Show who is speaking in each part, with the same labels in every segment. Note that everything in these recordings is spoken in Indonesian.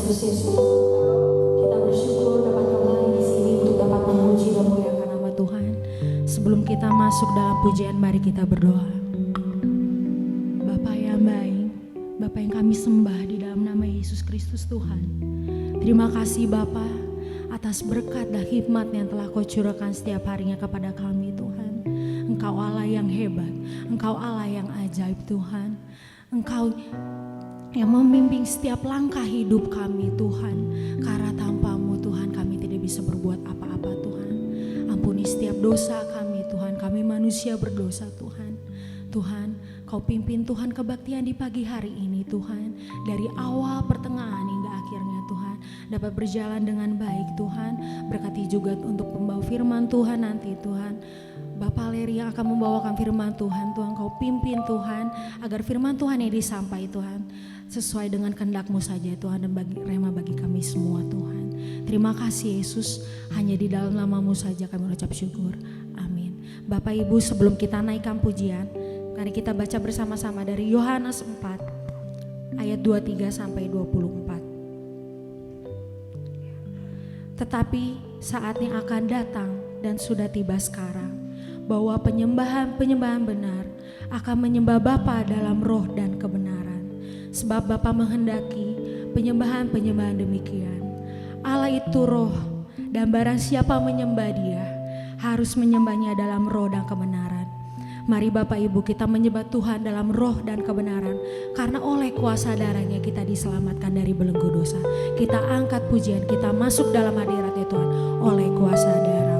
Speaker 1: Yesus Yesus. Kita bersyukur dapat kembali di sini untuk dapat memuji dan memuliakan nama Tuhan. Sebelum kita masuk dalam pujian, mari kita berdoa. Bapa yang baik, Bapa yang kami sembah di dalam nama Yesus Kristus Tuhan. Terima kasih Bapa atas berkat dan hikmat yang telah Kau curahkan setiap harinya kepada kami Tuhan. Engkau Allah yang hebat, Engkau Allah yang ajaib Tuhan. Engkau yang membimbing setiap langkah hidup kami Tuhan. Karena tanpa-Mu Tuhan kami tidak bisa berbuat apa-apa Tuhan. Ampuni setiap dosa kami Tuhan, kami manusia berdosa Tuhan. Tuhan, Kau pimpin Tuhan kebaktian di pagi hari ini Tuhan. Dari awal, pertengahan hingga akhirnya Tuhan dapat berjalan dengan baik Tuhan. Berkati juga untuk pembawa firman Tuhan nanti Tuhan. Bapak Leri yang akan membawakan firman Tuhan, Tuhan Kau pimpin Tuhan agar firman Tuhan yang disampaikan Tuhan sesuai dengan kehendak-Mu saja Tuhan, dan bagi rema bagi kami semua Tuhan. Terima kasih Yesus, hanya di dalam nama-Mu saja kami ucap syukur. Amin. Bapak Ibu, sebelum kita naikkan pujian, mari kita baca bersama-sama dari Yohanes 4 ayat 23 sampai 24. Tetapi saatnya akan datang dan sudah tiba sekarang, bahwa penyembahan benar akan menyembah Bapa dalam roh dan kebenaran. Sebab Bapa menghendaki penyembahan demikian. Allah itu roh, dan barang siapa menyembah Dia harus menyembahnya dalam roh dan kebenaran. Mari Bapak Ibu kita menyembah Tuhan dalam roh dan kebenaran, karena oleh kuasa darahnya kita diselamatkan dari belenggu dosa. Kita angkat pujian, kita masuk dalam hadirat-Nya Tuhan oleh kuasa darah.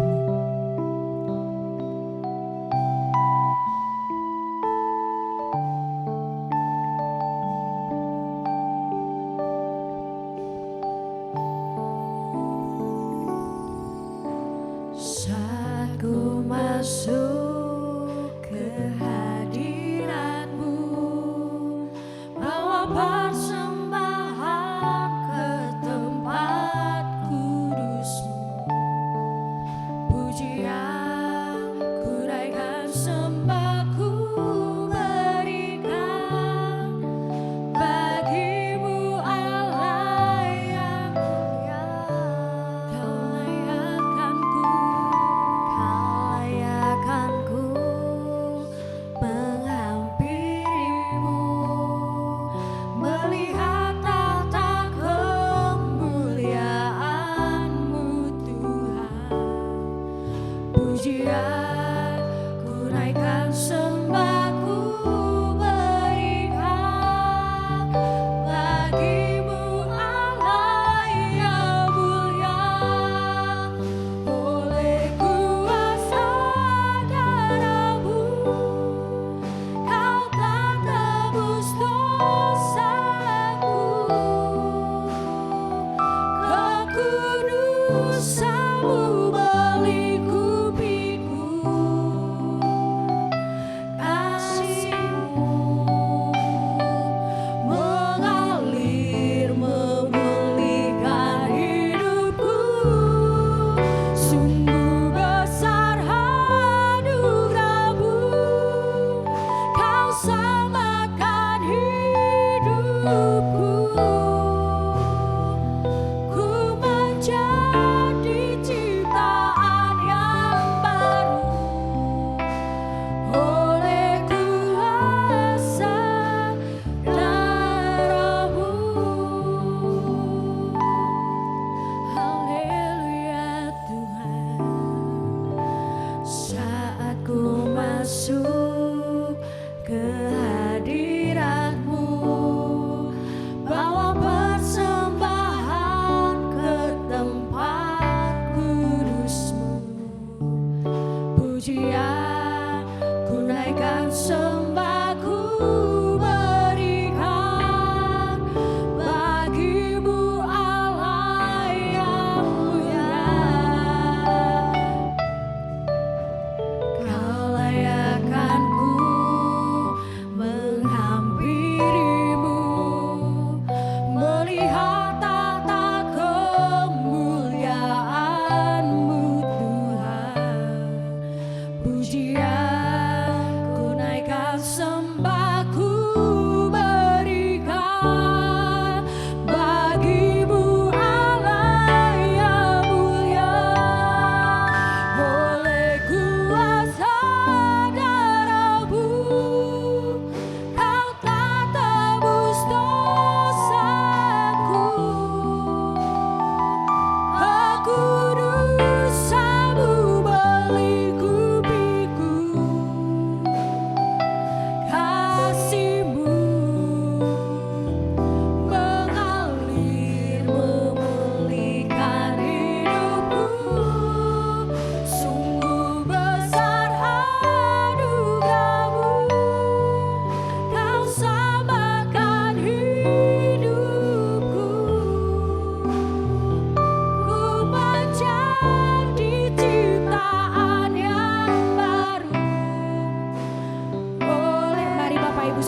Speaker 2: Melihat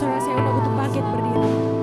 Speaker 1: saudara saya undang untuk bangkit berdiri.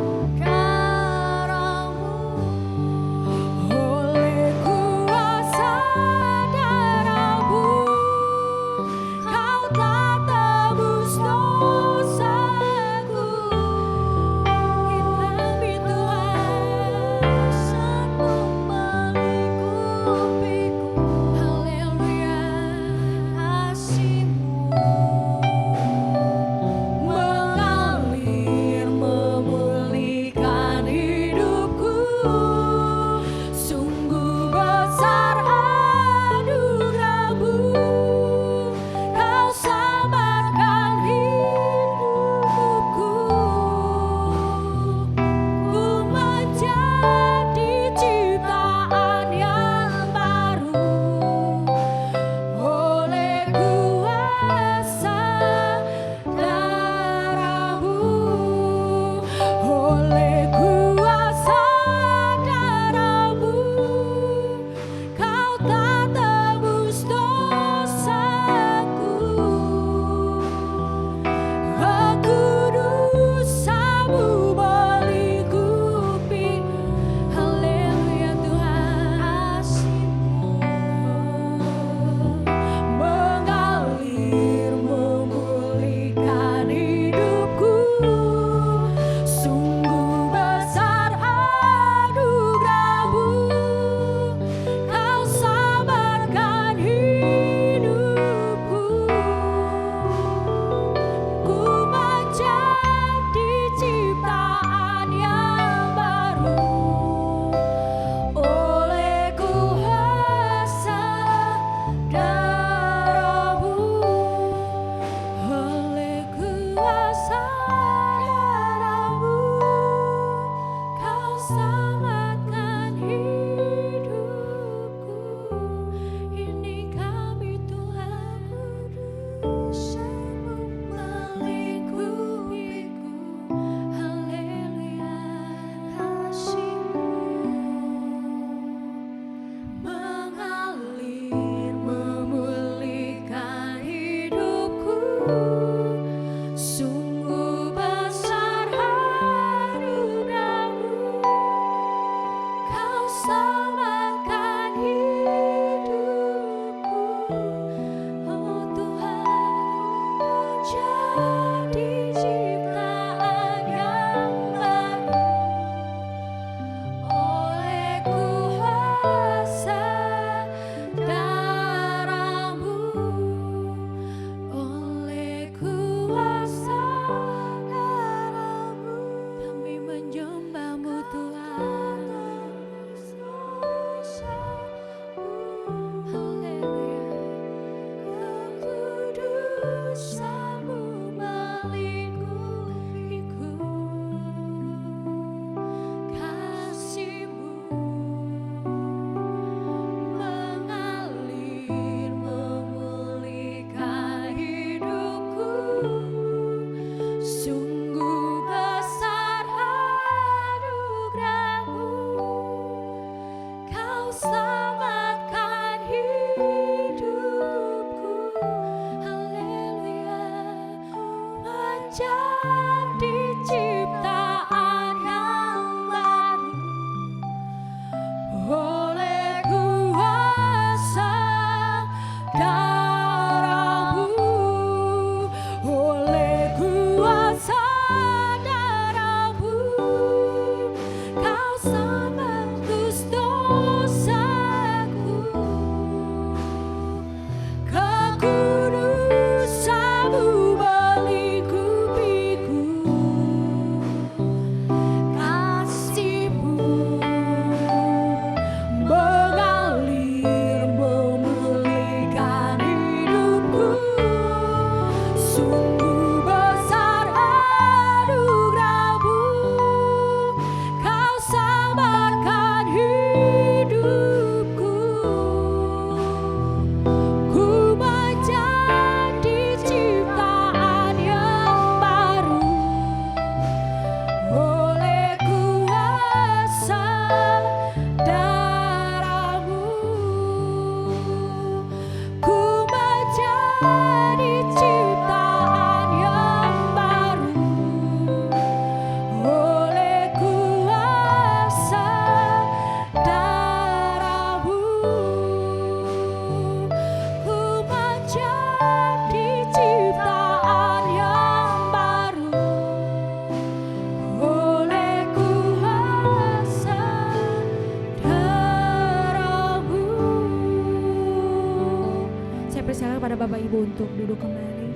Speaker 1: Bapak Ibu untuk duduk kembali.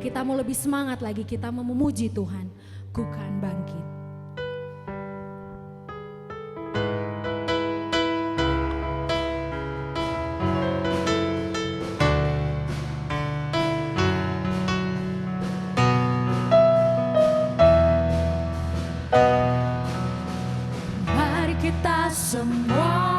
Speaker 1: Kita mau lebih semangat lagi, kita mau memuji Tuhan. Ku kan bangkit. Mari kita semua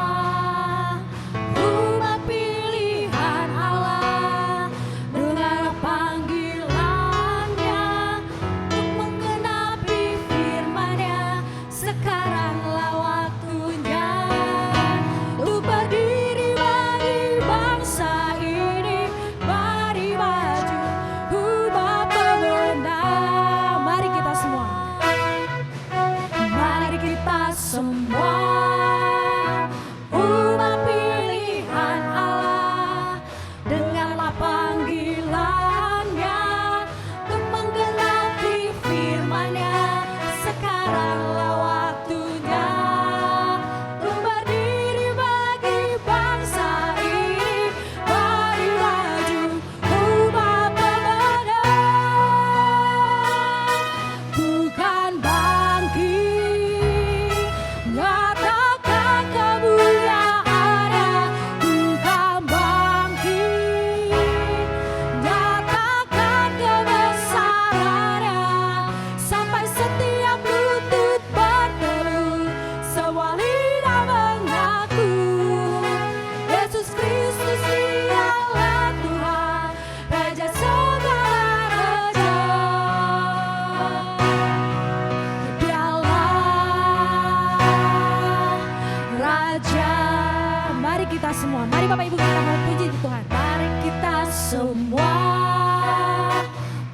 Speaker 1: semua. Mari Bapak Ibu kita mau puji Tuhan. Mari kita semua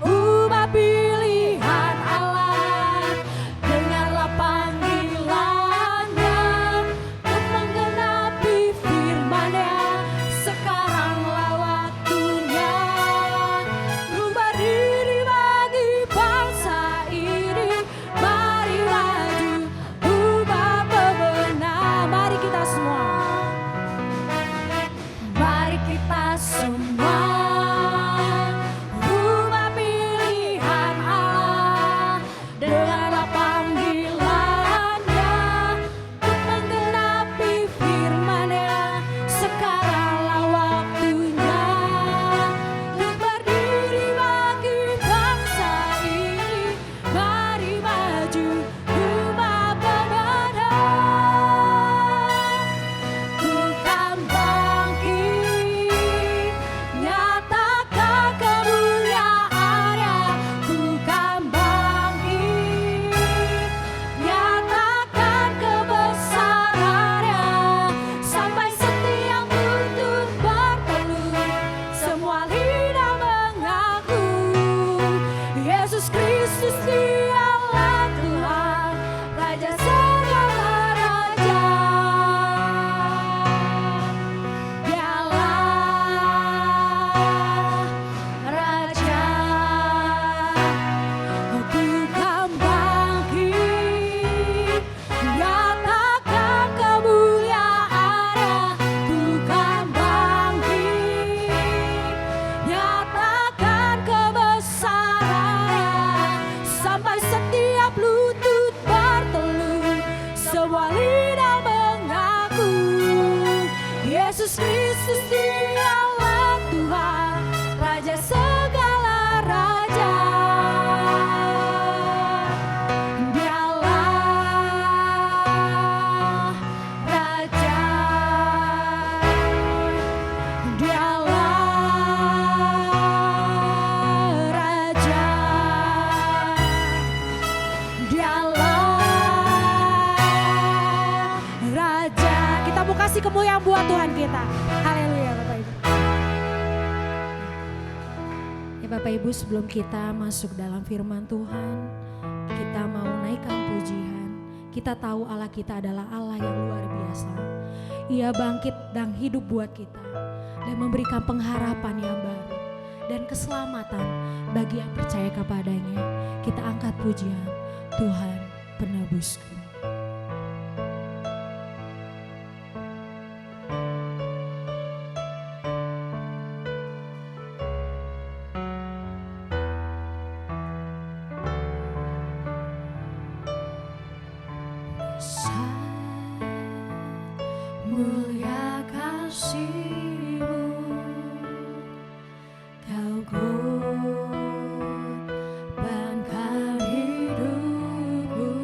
Speaker 1: umat pilihan Allah, dengarlah panggilannya untuk menggenapi firman-Nya. Sekaranglah waktunya untuk berdiri bagi bangsa ini. Mari maju ubah bebenah. Mari kita semua. Kita semua umat pilihan Allah, dengarlah panggilannya untuk menggenapi firman-Nya. Sekaranglah waktunya untuk berdiri bagi bangsa ini. Mari maju umat bebenah, bukan bangkit, nyatakan kemuliaan-Nya. Bukan bangkit, nyatakan kebesaran-Nya. Sampai setiap lutut bertelut, semua lidah mengaku Yesus Kristus Dialah Tuhan, Raja segala raja. Dialah Raja. Bukan bangkit, nyatakan kemuliaan-Nya. Bukan bangkit, nyatakan kebesaran-Nya. Sampai setiap lutut bertelut, semua lidah mengaku Yesus Kristus Dialah Tuhan, Raja segala raja. Dialah Raja. Dialah Raja. Dialah Raja. Kita mau kasih kemuliaan buat Tuhan kita. Haleluya Bapak Ibu. Ya Bapak Ibu, sebelum kita masuk dalam firman Tuhan, kita mau naikkan pujian. Kita tahu Allah kita adalah Allah yang luar biasa. Ia bangkit dan hidup buat kita dan memberikan pengharapan yang baru dan keselamatan bagi yang percaya kepadanya. Kita angkat pujian, Tuhan penebusku. mulia kasih-Mu, Kau korbankan hidupku,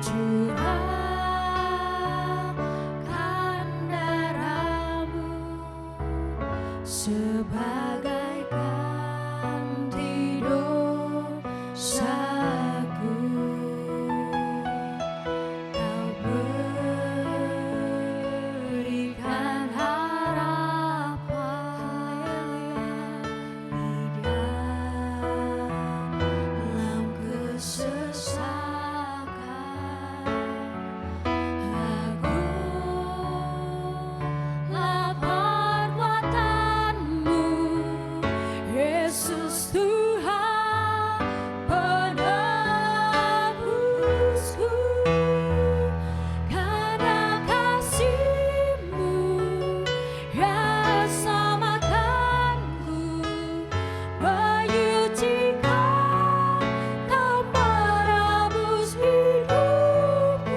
Speaker 1: curahkan darah-Mu sebagai ganti dosaku. Kau berikan harapan di dalam kesesakan. Agunglah perbuatan-Mu, Yesus Tuhan penebusku. Karena kasih-Mu yang selamatkanku, menyucikan dan menebus hidupku.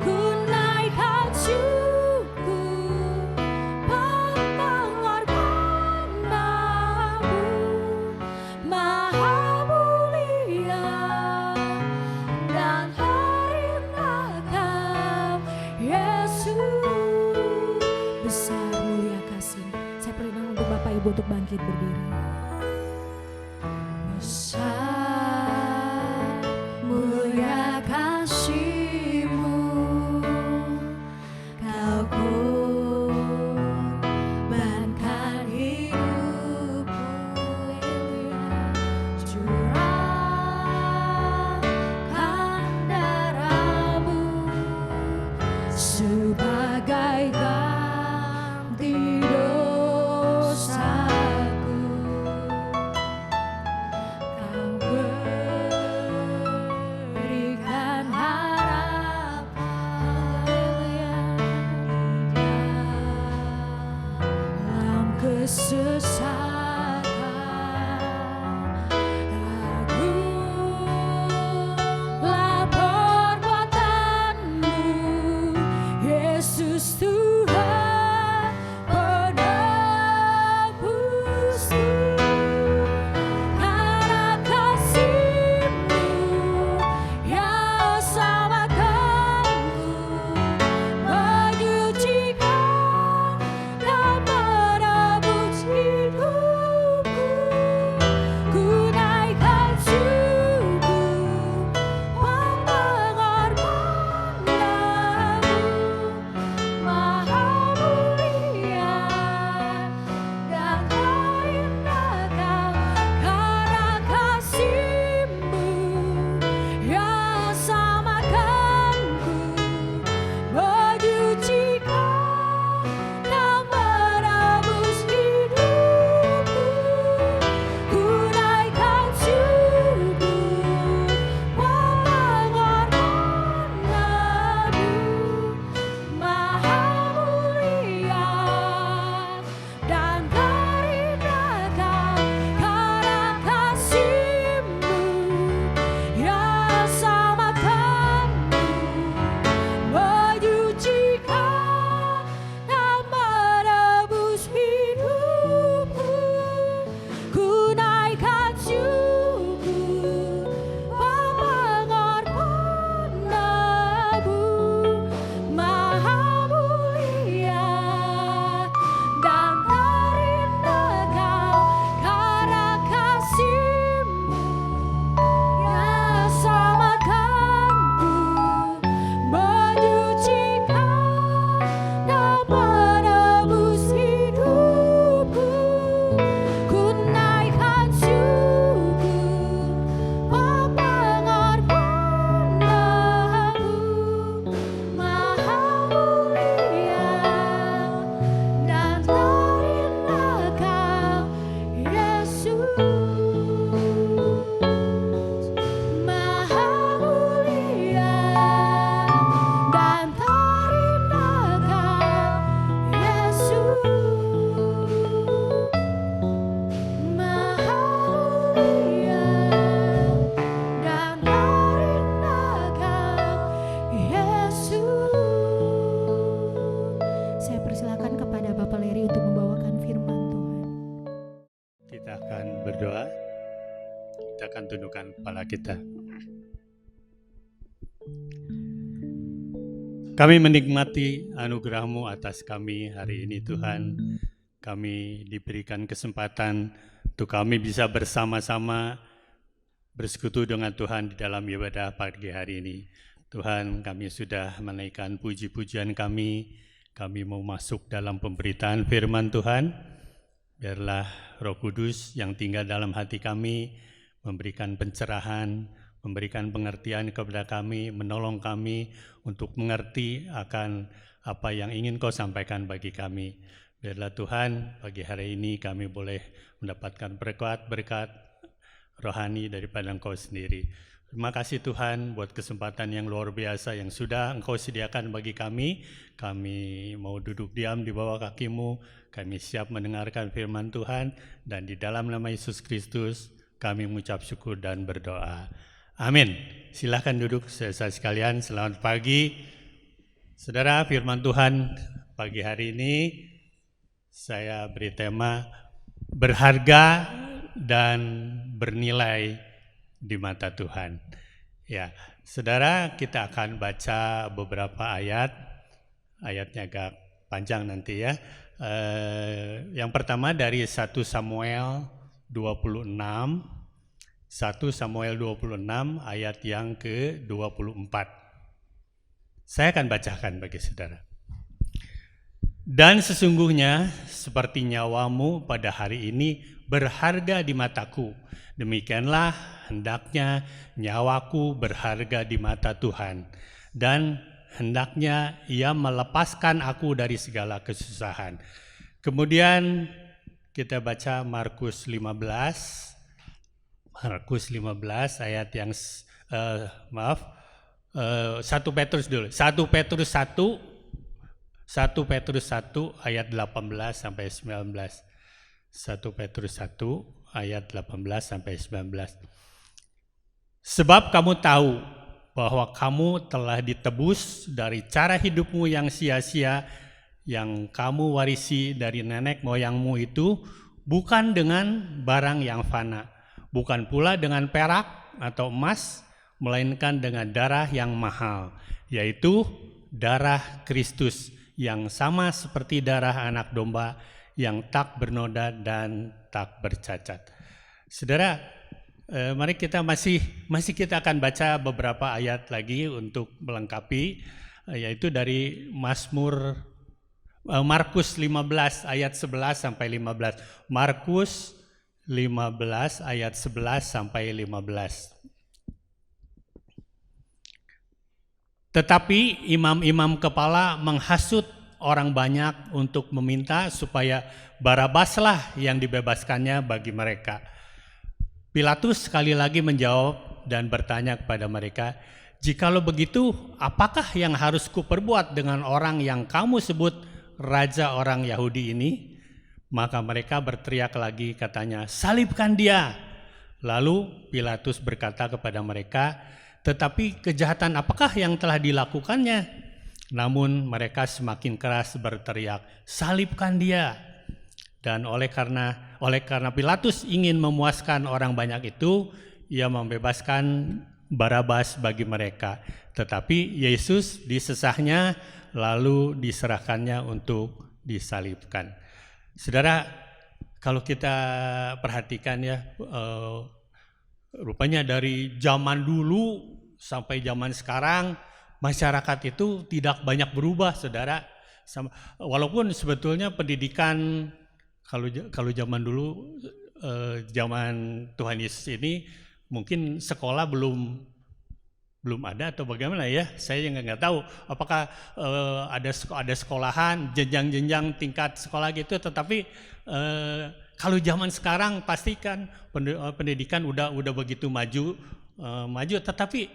Speaker 1: Ku naikkan syukur, mengorbankan Nama-Mu, Maha mulia dan terindah Kau, Yesus. Besar mulia kasih. Saya perintahkan untuk Bapak Ibu untuk bangkit berdiri. Besar mulia kasih-Mu, Kau korbankan hidupku, curahkan darah-Mu sebagai ganti dosaku. Kau berikan harapan di dalam kesesakan. Agunglah perbuatan-Mu, Yesus Tuhan penebusku. Karena kasih-Mu yang selamatkanku, menyucikan dan menebus hidupku. Ku naikkan syukur, mengorbankan Nama-Mu, Maha mulia dan terindah Kau. Karena kasih-Mu yang selamatkanku, menyucikan dan menebus hidupku. Ku naikkan syukur, mengorbankan Nama-Mu, Maha mulia dan terindah Kau. Karena kasih-Mu yang selamatkanku, menyucikan dan menebus hidupku. Ku naikkan syukur, mengorbankan Nama-Mu, Maha mulia dan terindah Kau. Karena kasih-Mu yang selamatkanku, menyucikan dan menebus hidupku. Ku naikkan syukur, mengorbankan Nama-Mu, Maha mulia dan terindah Kau, Yesus. Maha mulia dan terindah Kau, Yesus. Maha mulia dan terindah Kau, Yesus.
Speaker 2: Kita akan berdoa, kita akan tundukkan kepala kita. Kami menikmati anugerah-Mu atas kami hari ini Tuhan. Kami diberikan kesempatan untuk kami bisa bersama-sama bersekutu dengan Tuhan di dalam ibadah pagi hari ini. Tuhan, kami sudah menaikkan puji-pujian kami. Kami mau masuk dalam pemberitaan firman Tuhan. Biarlah Roh Kudus yang tinggal dalam hati kami memberikan pencerahan, memberikan pengertian kepada kami, menolong kami untuk mengerti akan apa yang ingin Kau sampaikan bagi kami. Biarlah Tuhan, pagi hari ini kami boleh mendapatkan berkat rohani daripada Engkau sendiri. Terima kasih Tuhan buat kesempatan yang luar biasa yang sudah Engkau sediakan bagi kami. Kami mau duduk diam di bawah kaki-Mu, kami siap mendengarkan firman Tuhan, dan di dalam nama Yesus Kristus kami mengucap syukur dan berdoa. Amin. Silakan duduk saudara sekalian, selamat pagi. Saudara, firman Tuhan pagi hari ini saya beri tema berharga dan bernilai di mata Tuhan. Ya, saudara, kita akan baca beberapa ayat. Ayatnya agak panjang nanti ya. Yang pertama dari 1 Samuel 26. 1 Samuel 26 ayat yang ke-24. Saya akan bacakan bagi saudara. Dan sesungguhnya seperti nyawamu pada hari ini berharga di mataku, demikianlah hendaknya nyawaku berharga di mata Tuhan, dan hendaknya Ia melepaskan aku dari segala kesusahan. Kemudian kita baca Markus 15 ayat yang 1 Petrus dulu. 1 Petrus 1 ayat 18 sampai 19. 1 Petrus 1 ayat 18 sampai 19. Sebab kamu tahu bahwa kamu telah ditebus dari cara hidupmu yang sia-sia yang kamu warisi dari nenek moyangmu itu, bukan dengan barang yang fana, bukan pula dengan perak atau emas, melainkan dengan darah yang mahal, yaitu darah Kristus, yang sama seperti darah anak domba yang tak bernoda dan tak bercacat. Saudara, mari kita masih kita akan baca beberapa ayat lagi untuk melengkapi, yaitu dari Markus 15 ayat 11 sampai 15. Markus 15 ayat 11 sampai 15. Tetapi imam-imam kepala menghasut orang banyak untuk meminta supaya Barabaslah yang dibebaskannya bagi mereka. Pilatus sekali lagi menjawab dan bertanya kepada mereka, "Jikalau begitu, apakah yang harus kuperbuat dengan orang yang kamu sebut raja orang Yahudi ini?" Maka mereka berteriak lagi katanya, "Salibkan dia!" Lalu Pilatus berkata kepada mereka, "Tetapi kejahatan apakah yang telah dilakukannya?" Namun mereka semakin keras berteriak, "Salibkan dia!" Dan oleh karena Pilatus ingin memuaskan orang banyak itu, ia membebaskan Barabas bagi mereka. Tetapi Yesus disesahnya lalu diserahkannya untuk disalibkan. Saudara, kalau kita perhatikan ya, rupanya dari zaman dulu sampai zaman sekarang masyarakat itu tidak banyak berubah, saudara. Walaupun sebetulnya pendidikan kalau zaman dulu, zaman Tuhan Yesus ini mungkin sekolah belum ada atau bagaimana ya, saya nggak tahu apakah ada sekolahan jenjang tingkat sekolah gitu. Tetapi kalau zaman sekarang pastikan pendidikan udah begitu maju, tetapi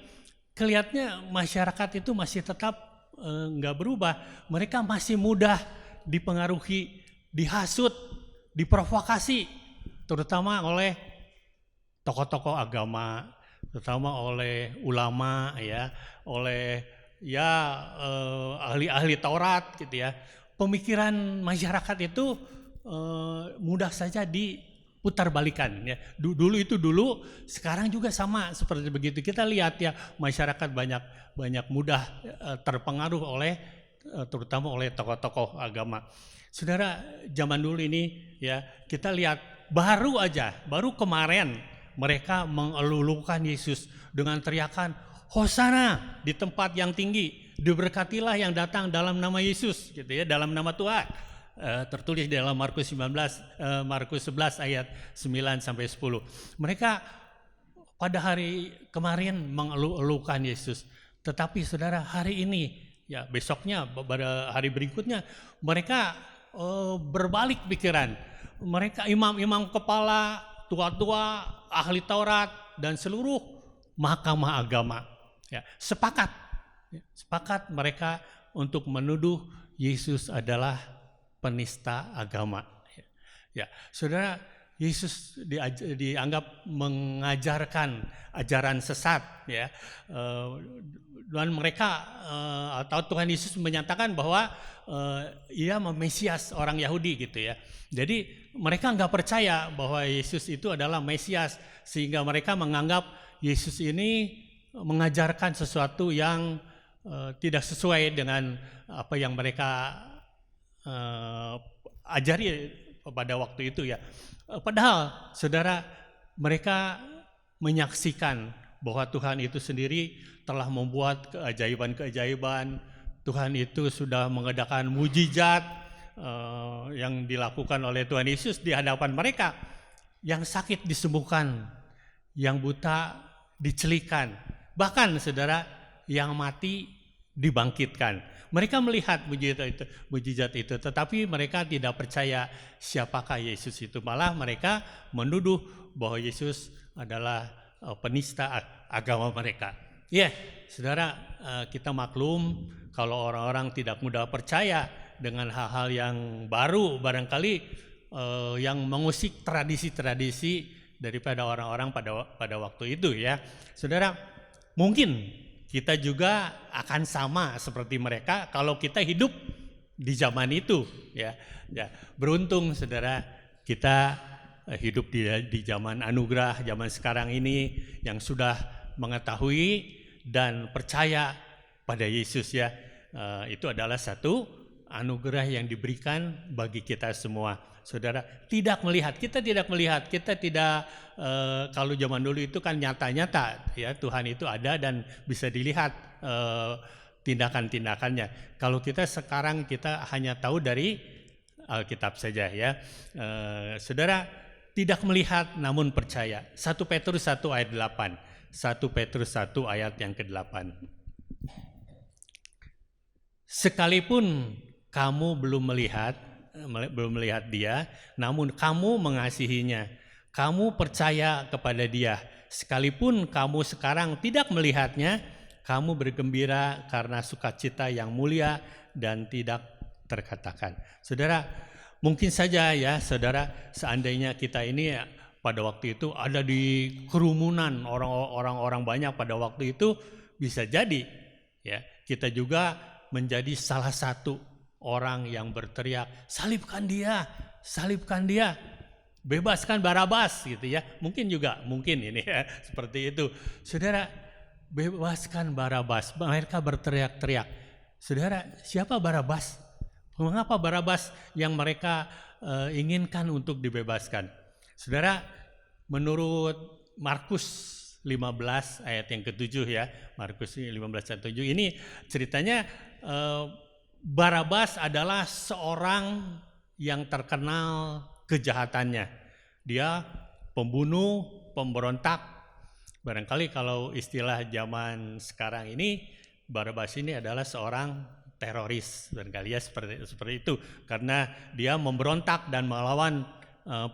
Speaker 2: kelihatannya masyarakat itu masih tetap nggak berubah. Mereka masih mudah dipengaruhi, dihasut, diprovokasi, terutama oleh tokoh-tokoh agama, terutama oleh ulama ya, oleh ahli-ahli Taurat gitu ya. Pemikiran masyarakat itu mudah saja putar balikan ya. Dulu itu dulu, sekarang juga sama seperti begitu. Kita lihat ya, masyarakat banyak mudah terpengaruh oleh terutama oleh tokoh-tokoh agama. Saudara, zaman dulu ini ya, kita lihat baru kemarin mereka mengelulukan Yesus dengan teriakan Hosana di tempat yang tinggi, diberkatilah yang datang dalam nama Yesus, gitu ya, dalam nama Tuhan. Tertulis di dalam Markus 11 ayat 9 sampai 10. Mereka pada hari kemarin mengeluhkan Yesus, tetapi saudara, hari ini ya, besoknya pada hari berikutnya mereka berbalik pikiran. Mereka imam-imam kepala, tua-tua, ahli Taurat dan seluruh mahkamah agama ya, sepakat mereka untuk menuduh Yesus adalah penista agama. Ya, saudara, Yesus dianggap mengajarkan ajaran sesat ya, dan mereka atau Tuhan Yesus menyatakan bahwa ia Mesias orang Yahudi gitu ya. Jadi mereka nggak percaya bahwa Yesus itu adalah Mesias, sehingga mereka menganggap Yesus ini mengajarkan sesuatu yang tidak sesuai dengan apa yang mereka ajari pada waktu itu ya. Padahal saudara, mereka menyaksikan bahwa Tuhan itu sendiri telah membuat keajaiban-keajaiban. Tuhan itu sudah mengadakan mujizat yang dilakukan oleh Tuhan Yesus di hadapan mereka. Yang sakit disembuhkan, yang buta dicelikan, bahkan saudara, yang mati dibangkitkan. Mereka melihat mujizat itu, tetapi mereka tidak percaya siapakah Yesus itu. Malah mereka menuduh bahwa Yesus adalah penista agama mereka. Ya, saudara, kita maklum kalau orang-orang tidak mudah percaya dengan hal-hal yang baru, barangkali yang mengusik tradisi-tradisi daripada orang-orang pada waktu itu ya. Saudara, mungkin kita juga akan sama seperti mereka kalau kita hidup di zaman itu ya. Beruntung saudara, kita hidup di zaman anugerah, zaman sekarang ini yang sudah mengetahui dan percaya pada Yesus ya. Itu adalah satu anugerah yang diberikan bagi kita semua. Saudara, kita tidak melihat, kalau zaman dulu itu kan nyata-nyata ya, Tuhan itu ada dan bisa dilihat tindakan-tindakannya. Kalau kita sekarang, kita hanya tahu dari Alkitab saja ya. Saudara, tidak melihat namun percaya. 1 Petrus 1 ayat 8. 1 Petrus 1 ayat yang ke-8. Sekalipun kamu belum melihat dia, namun kamu mengasihinya. Kamu percaya kepada dia. Sekalipun kamu sekarang tidak melihatnya, kamu bergembira karena sukacita yang mulia dan tidak terkatakan. Saudara, mungkin saja ya saudara, seandainya kita ini pada waktu itu ada di kerumunan orang-orang banyak pada waktu itu, bisa jadi ya kita juga menjadi salah satu orang yang berteriak, salibkan dia, bebaskan Barabas gitu ya. Mungkin ini ya, seperti itu. Saudara, bebaskan Barabas. Mereka berteriak-teriak. Saudara, siapa Barabas? Mengapa Barabas yang mereka inginkan untuk dibebaskan? Saudara, menurut Markus 15 ayat yang ke-7 ya, Markus 15 ayat 7 ini ceritanya Barabas adalah seorang yang terkenal kejahatannya. Dia pembunuh, pemberontak. Barangkali kalau istilah zaman sekarang ini, Barabas ini adalah seorang teroris. Barangkali ya seperti itu. Karena dia memberontak dan melawan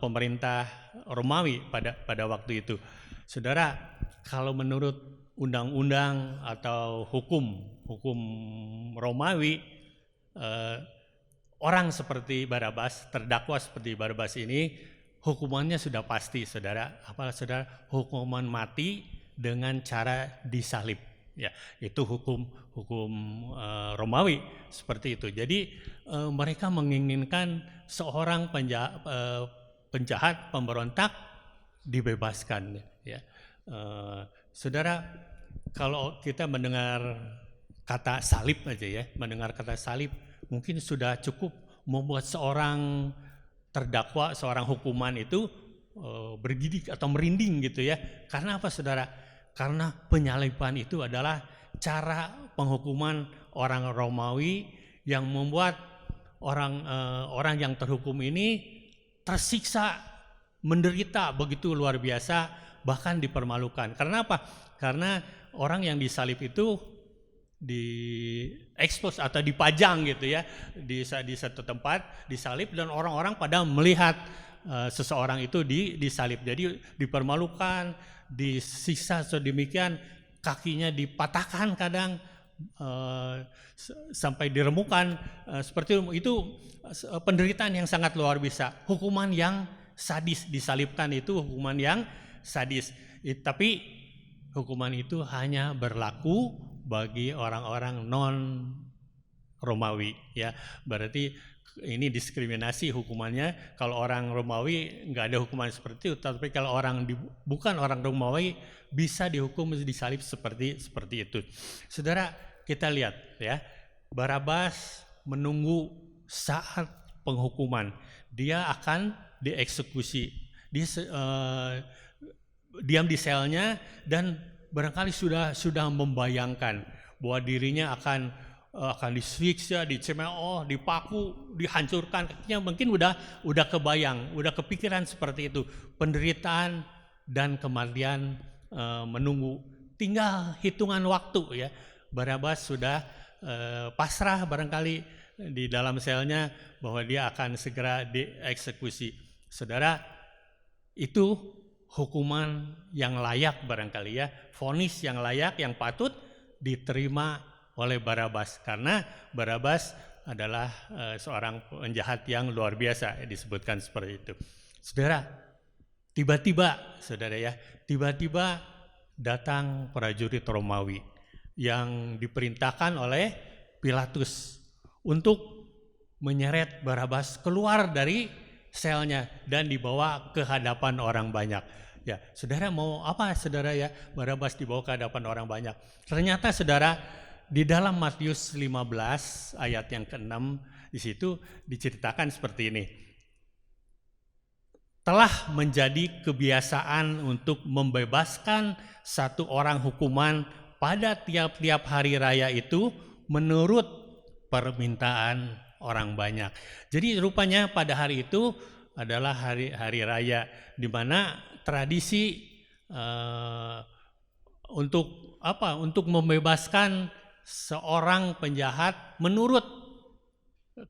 Speaker 2: pemerintah Romawi pada waktu itu. Saudara, kalau menurut undang-undang atau hukum Romawi, orang seperti Barabas, terdakwa seperti Barabas ini, hukumannya sudah pasti, saudara. Apa saudara? Hukuman mati dengan cara disalib. Ya, itu hukum Romawi seperti itu. Jadi mereka menginginkan seorang penjahat, pemberontak dibebaskan. Ya, saudara, kalau kita mendengar kata salib aja ya, mendengar kata salib mungkin sudah cukup membuat seorang terdakwa, seorang hukuman itu bergidik atau merinding gitu ya. Karena apa saudara? Karena penyaliban itu adalah cara penghukuman orang Romawi yang membuat orang yang terhukum ini tersiksa, menderita begitu luar biasa, bahkan dipermalukan. Karena apa? Karena orang yang disalib itu diekspos atau dipajang gitu ya di satu tempat, disalib, dan orang-orang pada melihat seseorang itu disalib. Jadi dipermalukan, disiksa sedemikian, kakinya dipatahkan kadang, sampai diremukan, seperti itu penderitaan yang sangat luar biasa, hukuman yang sadis. Disalibkan itu hukuman yang sadis. Tapi hukuman itu hanya berlaku bagi orang-orang non Romawi ya. Berarti ini diskriminasi hukumannya. Kalau orang Romawi nggak ada hukuman seperti itu, tapi kalau orang bukan orang Romawi bisa dihukum, disalib seperti itu. Saudara, kita lihat ya, Barabas menunggu saat penghukuman. Dia akan dieksekusi. Dia diam di selnya dan barangkali sudah membayangkan bahwa dirinya akan disiksa, dicemooh, dipaku, dihancurkan. Kakinya mungkin udah kebayang, udah kepikiran seperti itu. Penderitaan dan kematian menunggu. Tinggal hitungan waktu ya. Barabas sudah pasrah barangkali di dalam selnya bahwa dia akan segera dieksekusi. Saudara, itu hukuman yang layak barangkali ya, vonis yang layak, yang patut diterima oleh Barabas, karena Barabas adalah seorang penjahat yang luar biasa, disebutkan seperti itu. Saudara, tiba-tiba datang prajurit Romawi yang diperintahkan oleh Pilatus untuk menyeret Barabas keluar dari selnya dan dibawa ke hadapan orang banyak. Ya, saudara mau apa saudara ya? Barabas dibawa ke hadapan orang banyak. Ternyata saudara, di dalam Matius 15 ayat yang ke-6 di situ diceritakan seperti ini. Telah menjadi kebiasaan untuk membebaskan satu orang hukuman pada tiap-tiap hari raya itu menurut permintaan orang banyak. Jadi rupanya pada hari itu adalah hari raya di mana tradisi untuk membebaskan seorang penjahat menurut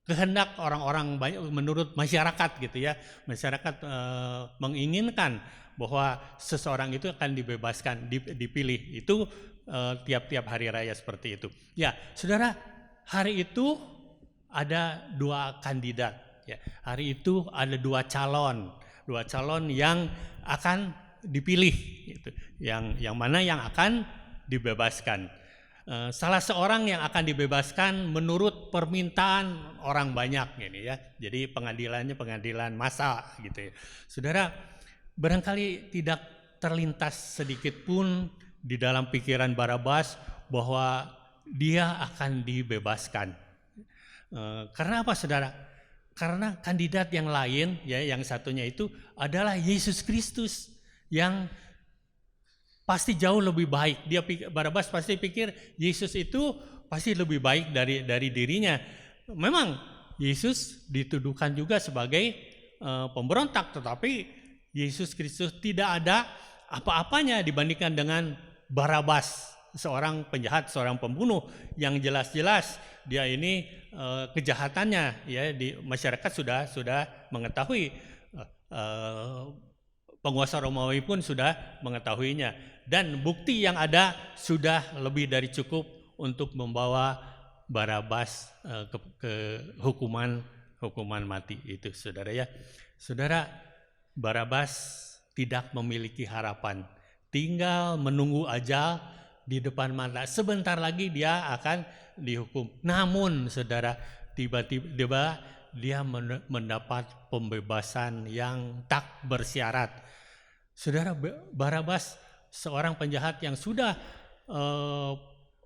Speaker 2: kehendak orang-orang banyak, menurut masyarakat gitu ya. Masyarakat menginginkan bahwa seseorang itu akan dibebaskan, dipilih. Itu tiap-tiap hari raya seperti itu. Ya, saudara, hari itu ada dua kandidat. Ya, hari itu ada dua calon yang akan dipilih. Gitu. Yang mana yang akan dibebaskan. Salah seorang yang akan dibebaskan menurut permintaan orang banyak ini ya. Jadi pengadilannya pengadilan massa gitu ya. Saudara, barangkali tidak terlintas sedikit pun di dalam pikiran Barabas bahwa dia akan dibebaskan. Karena apa saudara? Karena kandidat yang lain ya, yang satunya itu adalah Yesus Kristus yang pasti jauh lebih baik. Barabas pasti pikir Yesus itu pasti lebih baik dari dirinya. Memang Yesus dituduhkan juga sebagai pemberontak, tetapi Yesus Kristus tidak ada apa-apanya dibandingkan dengan Barabas, seorang penjahat, seorang pembunuh yang jelas-jelas dia ini kejahatannya ya di masyarakat sudah mengetahui, penguasa Romawi pun sudah mengetahuinya. Dan bukti yang ada sudah lebih dari cukup untuk membawa Barabas ke hukuman mati itu, saudara ya. Saudara, Barabas tidak memiliki harapan, tinggal menunggu ajal di depan mata. Sebentar lagi dia akan dihukum. Namun, saudara, tiba-tiba dia mendapat pembebasan yang tak bersyarat. Saudara, Barabas seorang penjahat yang sudah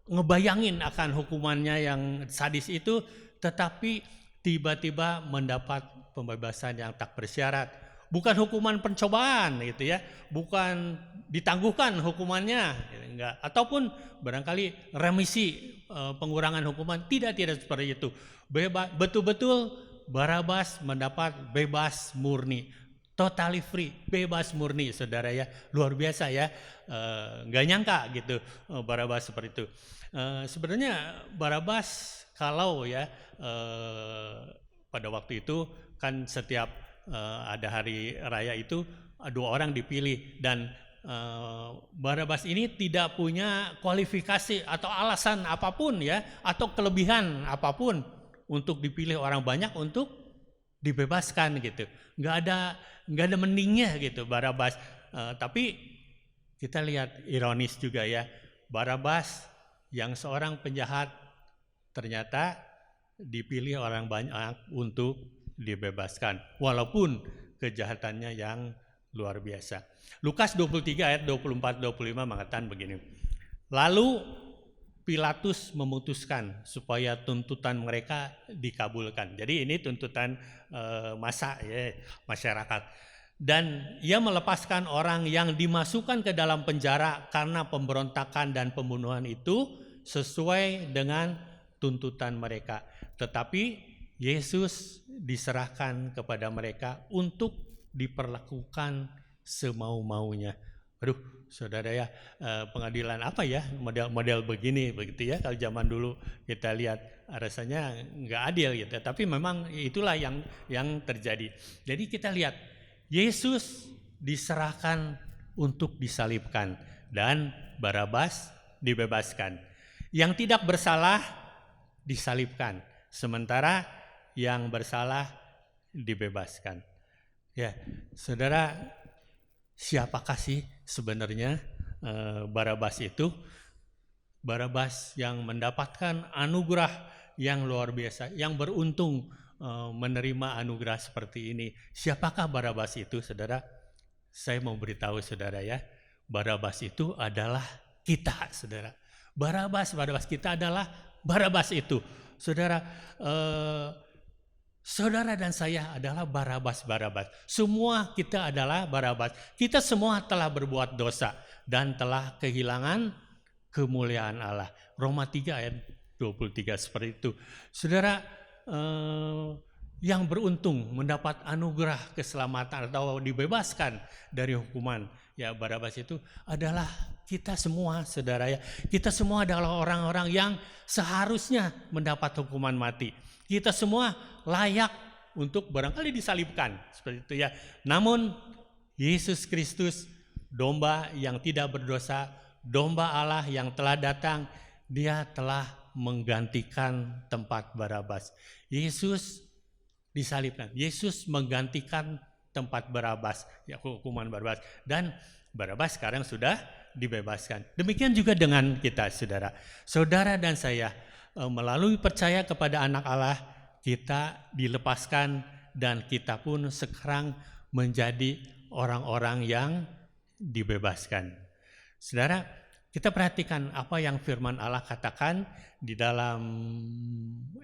Speaker 2: ngebayangin akan hukumannya yang sadis itu, tetapi tiba-tiba mendapat pembebasan yang tak bersyarat. Bukan hukuman pencobaan gitu ya, bukan ditangguhkan hukumannya, enggak, ataupun barangkali remisi pengurangan hukuman, tidak seperti itu. Betul-betul Barabas mendapat bebas murni, totally free, bebas murni, saudara ya, luar biasa ya, nggak nyangka gitu Barabas seperti itu. Sebenarnya Barabas kalau ya pada waktu itu kan setiap ada hari raya itu 2 orang dipilih, dan Barabas ini tidak punya kualifikasi atau alasan apapun ya, atau kelebihan apapun untuk dipilih orang banyak untuk dibebaskan gitu. Nggak ada mendingnya gitu Barabas. Tapi kita lihat ironis juga ya, Barabas yang seorang penjahat ternyata dipilih orang banyak untuk dibebaskan walaupun kejahatannya yang luar biasa. Lukas 23 ayat 24-25 mengatakan begini. Lalu Pilatus memutuskan supaya tuntutan mereka dikabulkan. Jadi ini tuntutan massa ya, masyarakat. Dan ia melepaskan orang yang dimasukkan ke dalam penjara karena pemberontakan dan pembunuhan itu sesuai dengan tuntutan mereka. Tetapi Yesus diserahkan kepada mereka untuk diperlakukan semau-maunya. Aduh, saudara ya, pengadilan apa ya model begini begitu ya. Kalau zaman dulu kita lihat rasanya nggak adil gitu. Tapi memang itulah yang terjadi. Jadi kita lihat Yesus diserahkan untuk disalibkan dan Barabas dibebaskan. Yang tidak bersalah disalibkan, sementara yang bersalah dibebaskan. Ya, saudara, siapakah sih sebenarnya Barabas itu? Barabas yang mendapatkan anugerah yang luar biasa, yang beruntung menerima anugerah seperti ini. Siapakah Barabas itu, saudara? Saya mau beritahu saudara ya, Barabas itu adalah kita, saudara. Barabas kita adalah Barabas itu. Saudara, saudara dan saya adalah Barabas. Semua kita adalah Barabas. Kita semua telah berbuat dosa dan telah kehilangan kemuliaan Allah. Roma 3 ayat 23 seperti itu. Saudara, yang beruntung mendapat anugerah keselamatan atau dibebaskan dari hukuman, ya Barabas itu adalah kita semua, saudara ya. Kita semua adalah orang-orang yang seharusnya mendapat hukuman mati. Kita semua layak untuk barangkali disalibkan, seperti itu ya. Namun Yesus Kristus, domba yang tidak berdosa, domba Allah yang telah datang, dia telah menggantikan tempat Barabas. Yesus disalibkan, Yesus menggantikan tempat Barabas, ya hukuman Barabas, dan Barabas sekarang sudah dibebaskan. Demikian juga dengan kita, saudara. Saudara dan saya melalui percaya kepada anak Allah, kita dilepaskan dan kita pun sekarang menjadi orang-orang yang dibebaskan. Saudara, kita perhatikan apa yang firman Allah katakan di dalam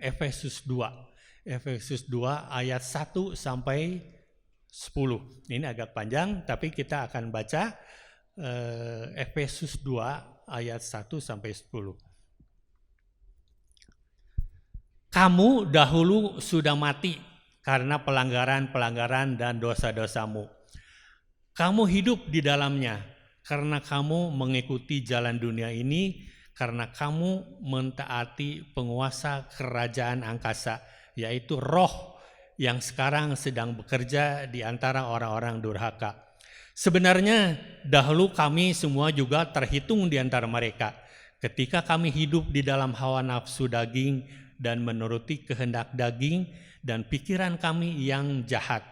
Speaker 2: Efesus 2. Efesus 2 ayat 1 sampai 10. Ini agak panjang, tapi kita akan baca Efesus 2 ayat 1 sampai 10. Kamu dahulu sudah mati karena pelanggaran-pelanggaran dan dosa-dosamu. Kamu hidup di dalamnya karena kamu mengikuti jalan dunia ini, karena kamu mentaati penguasa kerajaan angkasa, yaitu roh yang sekarang sedang bekerja di antara orang-orang durhaka. Sebenarnya dahulu kami semua juga terhitung di antara mereka, ketika kami hidup di dalam hawa nafsu daging dan menuruti kehendak daging dan pikiran kami yang jahat.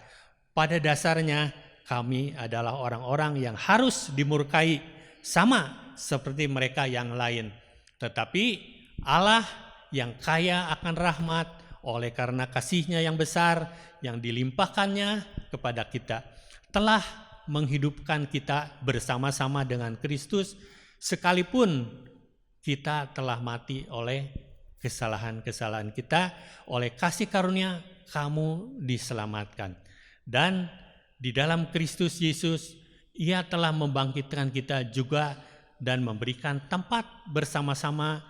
Speaker 2: Pada dasarnya kami adalah orang-orang yang harus dimurkai, sama seperti mereka yang lain. Tetapi Allah yang kaya akan rahmat oleh karena kasih-Nya yang besar yang dilimpahkannya kepada kita, telah menghidupkan kita bersama-sama dengan Kristus, sekalipun kita telah mati oleh kesalahan-kesalahan kita. Oleh kasih karunia kamu diselamatkan. Dan di dalam Kristus Yesus, Ia telah membangkitkan kita juga dan memberikan tempat bersama-sama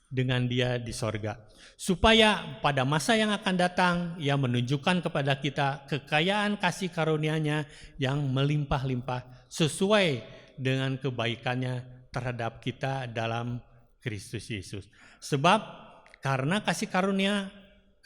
Speaker 2: dengan Dia di sorga, supaya pada masa yang akan datang Ia menunjukkan kepada kita kekayaan kasih karunia-Nya yang melimpah-limpah sesuai dengan kebaikan-Nya terhadap kita dalam Kristus Yesus. Sebab karena kasih karunia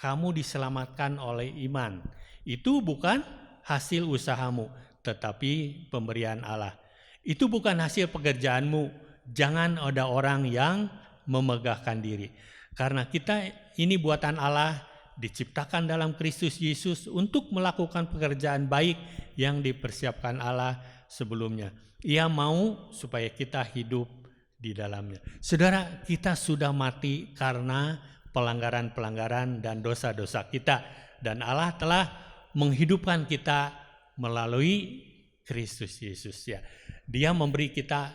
Speaker 2: kamu diselamatkan oleh iman. Itu bukan hasil usahamu, tetapi pemberian Allah. Itu bukan hasil pekerjaanmu. Jangan ada orang yang memegahkan diri. Karena kita ini buatan Allah, diciptakan dalam Kristus Yesus untuk melakukan pekerjaan baik yang dipersiapkan Allah sebelumnya. Ia mau supaya kita hidup di dalamnya. Saudara, kita sudah mati karena pelanggaran-pelanggaran dan dosa-dosa kita. Dan Allah telah menghidupkan kita melalui Kristus Yesus. Ya, Dia memberi kita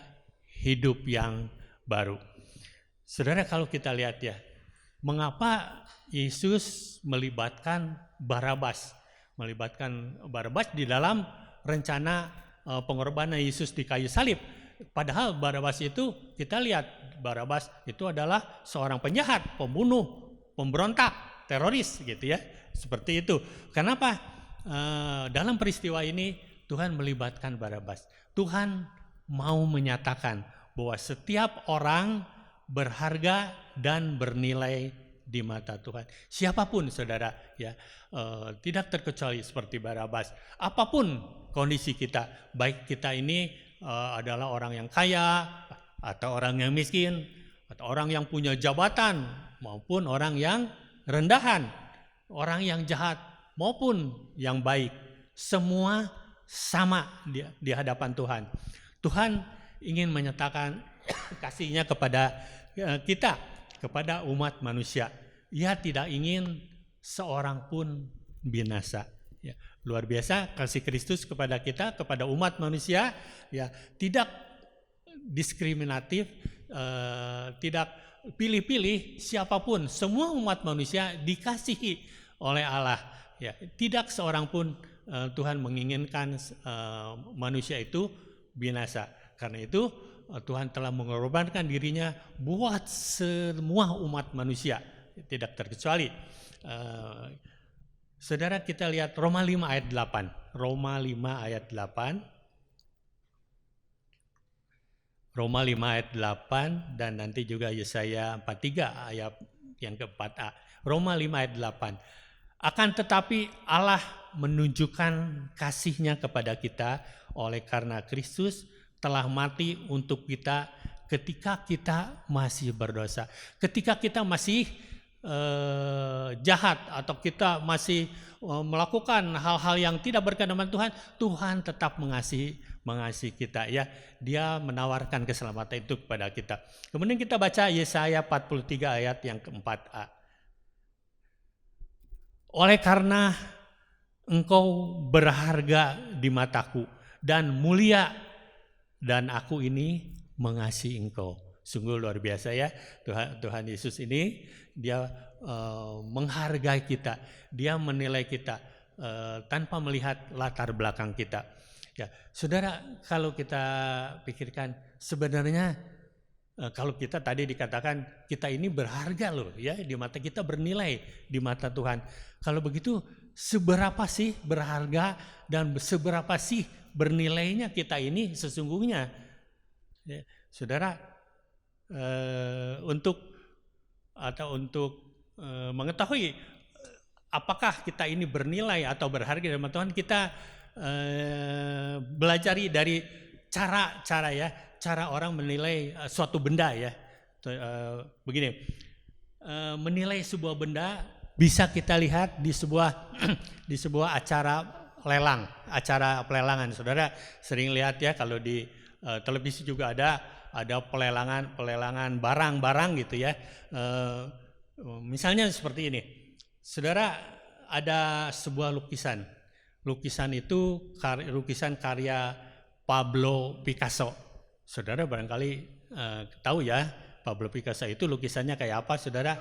Speaker 2: hidup yang baru. Saudara, kalau kita lihat ya, mengapa Yesus melibatkan Barabas di dalam rencana pengorbanan Yesus di kayu salib. Padahal Barabas itu, kita lihat, Barabas itu adalah seorang penjahat, pembunuh, pemberontak, teroris gitu ya. Seperti itu. Kenapa? Dalam peristiwa ini Tuhan melibatkan Barabas. Tuhan mau menyatakan bahwa setiap orang berharga dan bernilai di mata Tuhan. Siapapun saudara ya, tidak terkecuali seperti Barabas. Apapun kondisi kita, baik kita ini adalah orang yang kaya atau orang yang miskin atau orang yang punya jabatan maupun orang yang rendahan, orang yang jahat maupun yang baik, semua sama di hadapan Tuhan. Tuhan ingin menyatakan kasih-Nya kepada kita, kepada umat manusia. Ia tidak ingin seorang pun binasa. Ya, luar biasa kasih Kristus kepada kita, kepada umat manusia. Ya, tidak diskriminatif, tidak pilih-pilih siapapun. Semua umat manusia dikasihi oleh Allah. Ya, tidak seorang pun Tuhan menginginkan manusia itu binasa. Karena itu Tuhan telah mengorbankan diri-Nya buat semua umat manusia, tidak terkecuali. Saudara, kita lihat Roma 5 ayat 8. Roma 5 ayat 8. Roma 5 ayat 8 dan nanti juga Yesaya 43 ayat yang ke-4a. Roma 5 ayat 8. Akan tetapi Allah menunjukkan kasih-Nya kepada kita oleh karena Kristus telah mati untuk kita ketika kita masih berdosa. Ketika kita masih jahat atau kita masih melakukan hal-hal yang tidak berkenan dengan Tuhan, Tuhan tetap mengasihi kita ya. Dia menawarkan keselamatan itu kepada kita. Kemudian kita baca Yesaya 43 ayat yang ke-4a. Oleh karena engkau berharga di mataku dan mulia, dan aku ini mengasihi engkau. Sungguh luar biasa ya, Tuhan Yesus ini dia menghargai kita, dia menilai kita tanpa melihat latar belakang kita. Ya, saudara, kalau kita pikirkan sebenarnya kalau kita tadi dikatakan kita ini berharga loh ya, di mata kita bernilai di mata Tuhan. Kalau begitu seberapa sih berharga dan seberapa sih bernilainya kita ini sesungguhnya? Ya, saudara, untuk mengetahui apakah kita ini bernilai atau berharga di mata Tuhan, kita belajar dari cara orang menilai suatu benda ya. Begini, menilai sebuah benda bisa kita lihat di sebuah acara pelelangan. Saudara sering lihat ya, kalau di televisi juga ada pelelangan barang-barang gitu ya. Misalnya seperti ini. Saudara, ada sebuah lukisan. Lukisan itu lukisan karya Pablo Picasso. Saudara barangkali tahu ya, Pablo Picasso itu lukisannya kayak apa, saudara?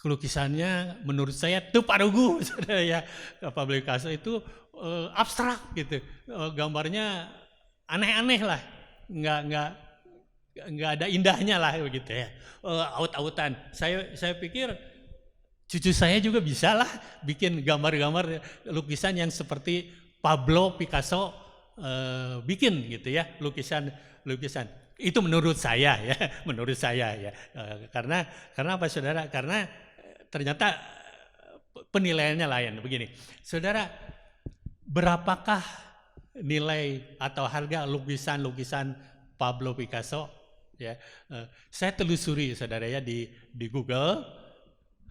Speaker 2: Lukisannya menurut saya teparugu, saudara ya. Pablo Picasso itu abstrak gitu, gambarnya aneh-aneh lah, nggak ada indahnya lah begitu ya, aut-autan. Saya pikir cucu saya juga bisa lah bikin gambar-gambar lukisan yang seperti Pablo Picasso bikin gitu ya, lukisan. Itu menurut saya ya, karena apa saudara? Karena ternyata penilaiannya lain begini. Saudara, berapakah nilai atau harga lukisan Pablo Picasso? Ya, saya telusuri saudara ya di Google,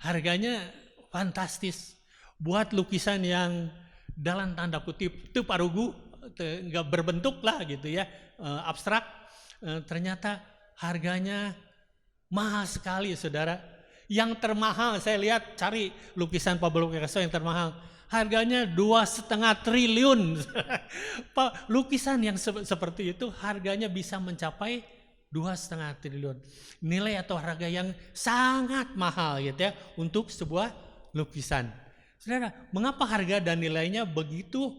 Speaker 2: harganya fantastis. Buat lukisan yang dalam tanda kutip teparugu, nggak berbentuk lah gitu ya, abstrak, ternyata harganya mahal sekali saudara. Yang termahal saya lihat, cari lukisan Pablo Picasso yang termahal, harganya 2,5 triliun. Lukisan yang seperti itu harganya bisa mencapai 2,5 triliun. Nilai atau harga yang sangat mahal gitu ya untuk sebuah lukisan. Saudara, mengapa harga dan nilainya begitu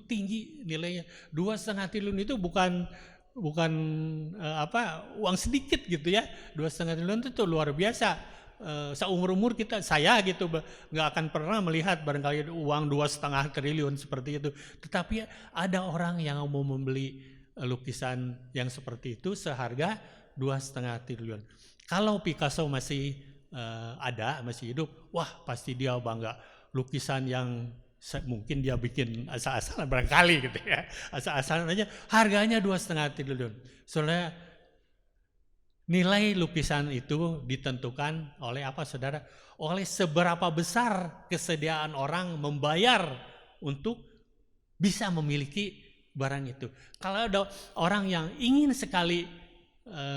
Speaker 2: tinggi nilainya? 2,5 triliun itu bukan uang sedikit gitu ya. 2,5 triliun itu luar biasa. Seumur kita, saya gitu nggak akan pernah melihat barangkali uang 2,5 triliun seperti itu. Tetapi ada orang yang mau membeli lukisan yang seperti itu seharga 2,5 triliun. Kalau Picasso masih masih hidup, wah pasti dia bangga. Lukisan yang mungkin dia bikin asal-asalan barangkali gitu ya, asal-asalan aja, harganya 2,5 triliun. Soalnya nilai lukisan itu ditentukan oleh apa saudara? Oleh seberapa besar kesediaan orang membayar untuk bisa memiliki barang itu. Kalau ada orang yang ingin sekali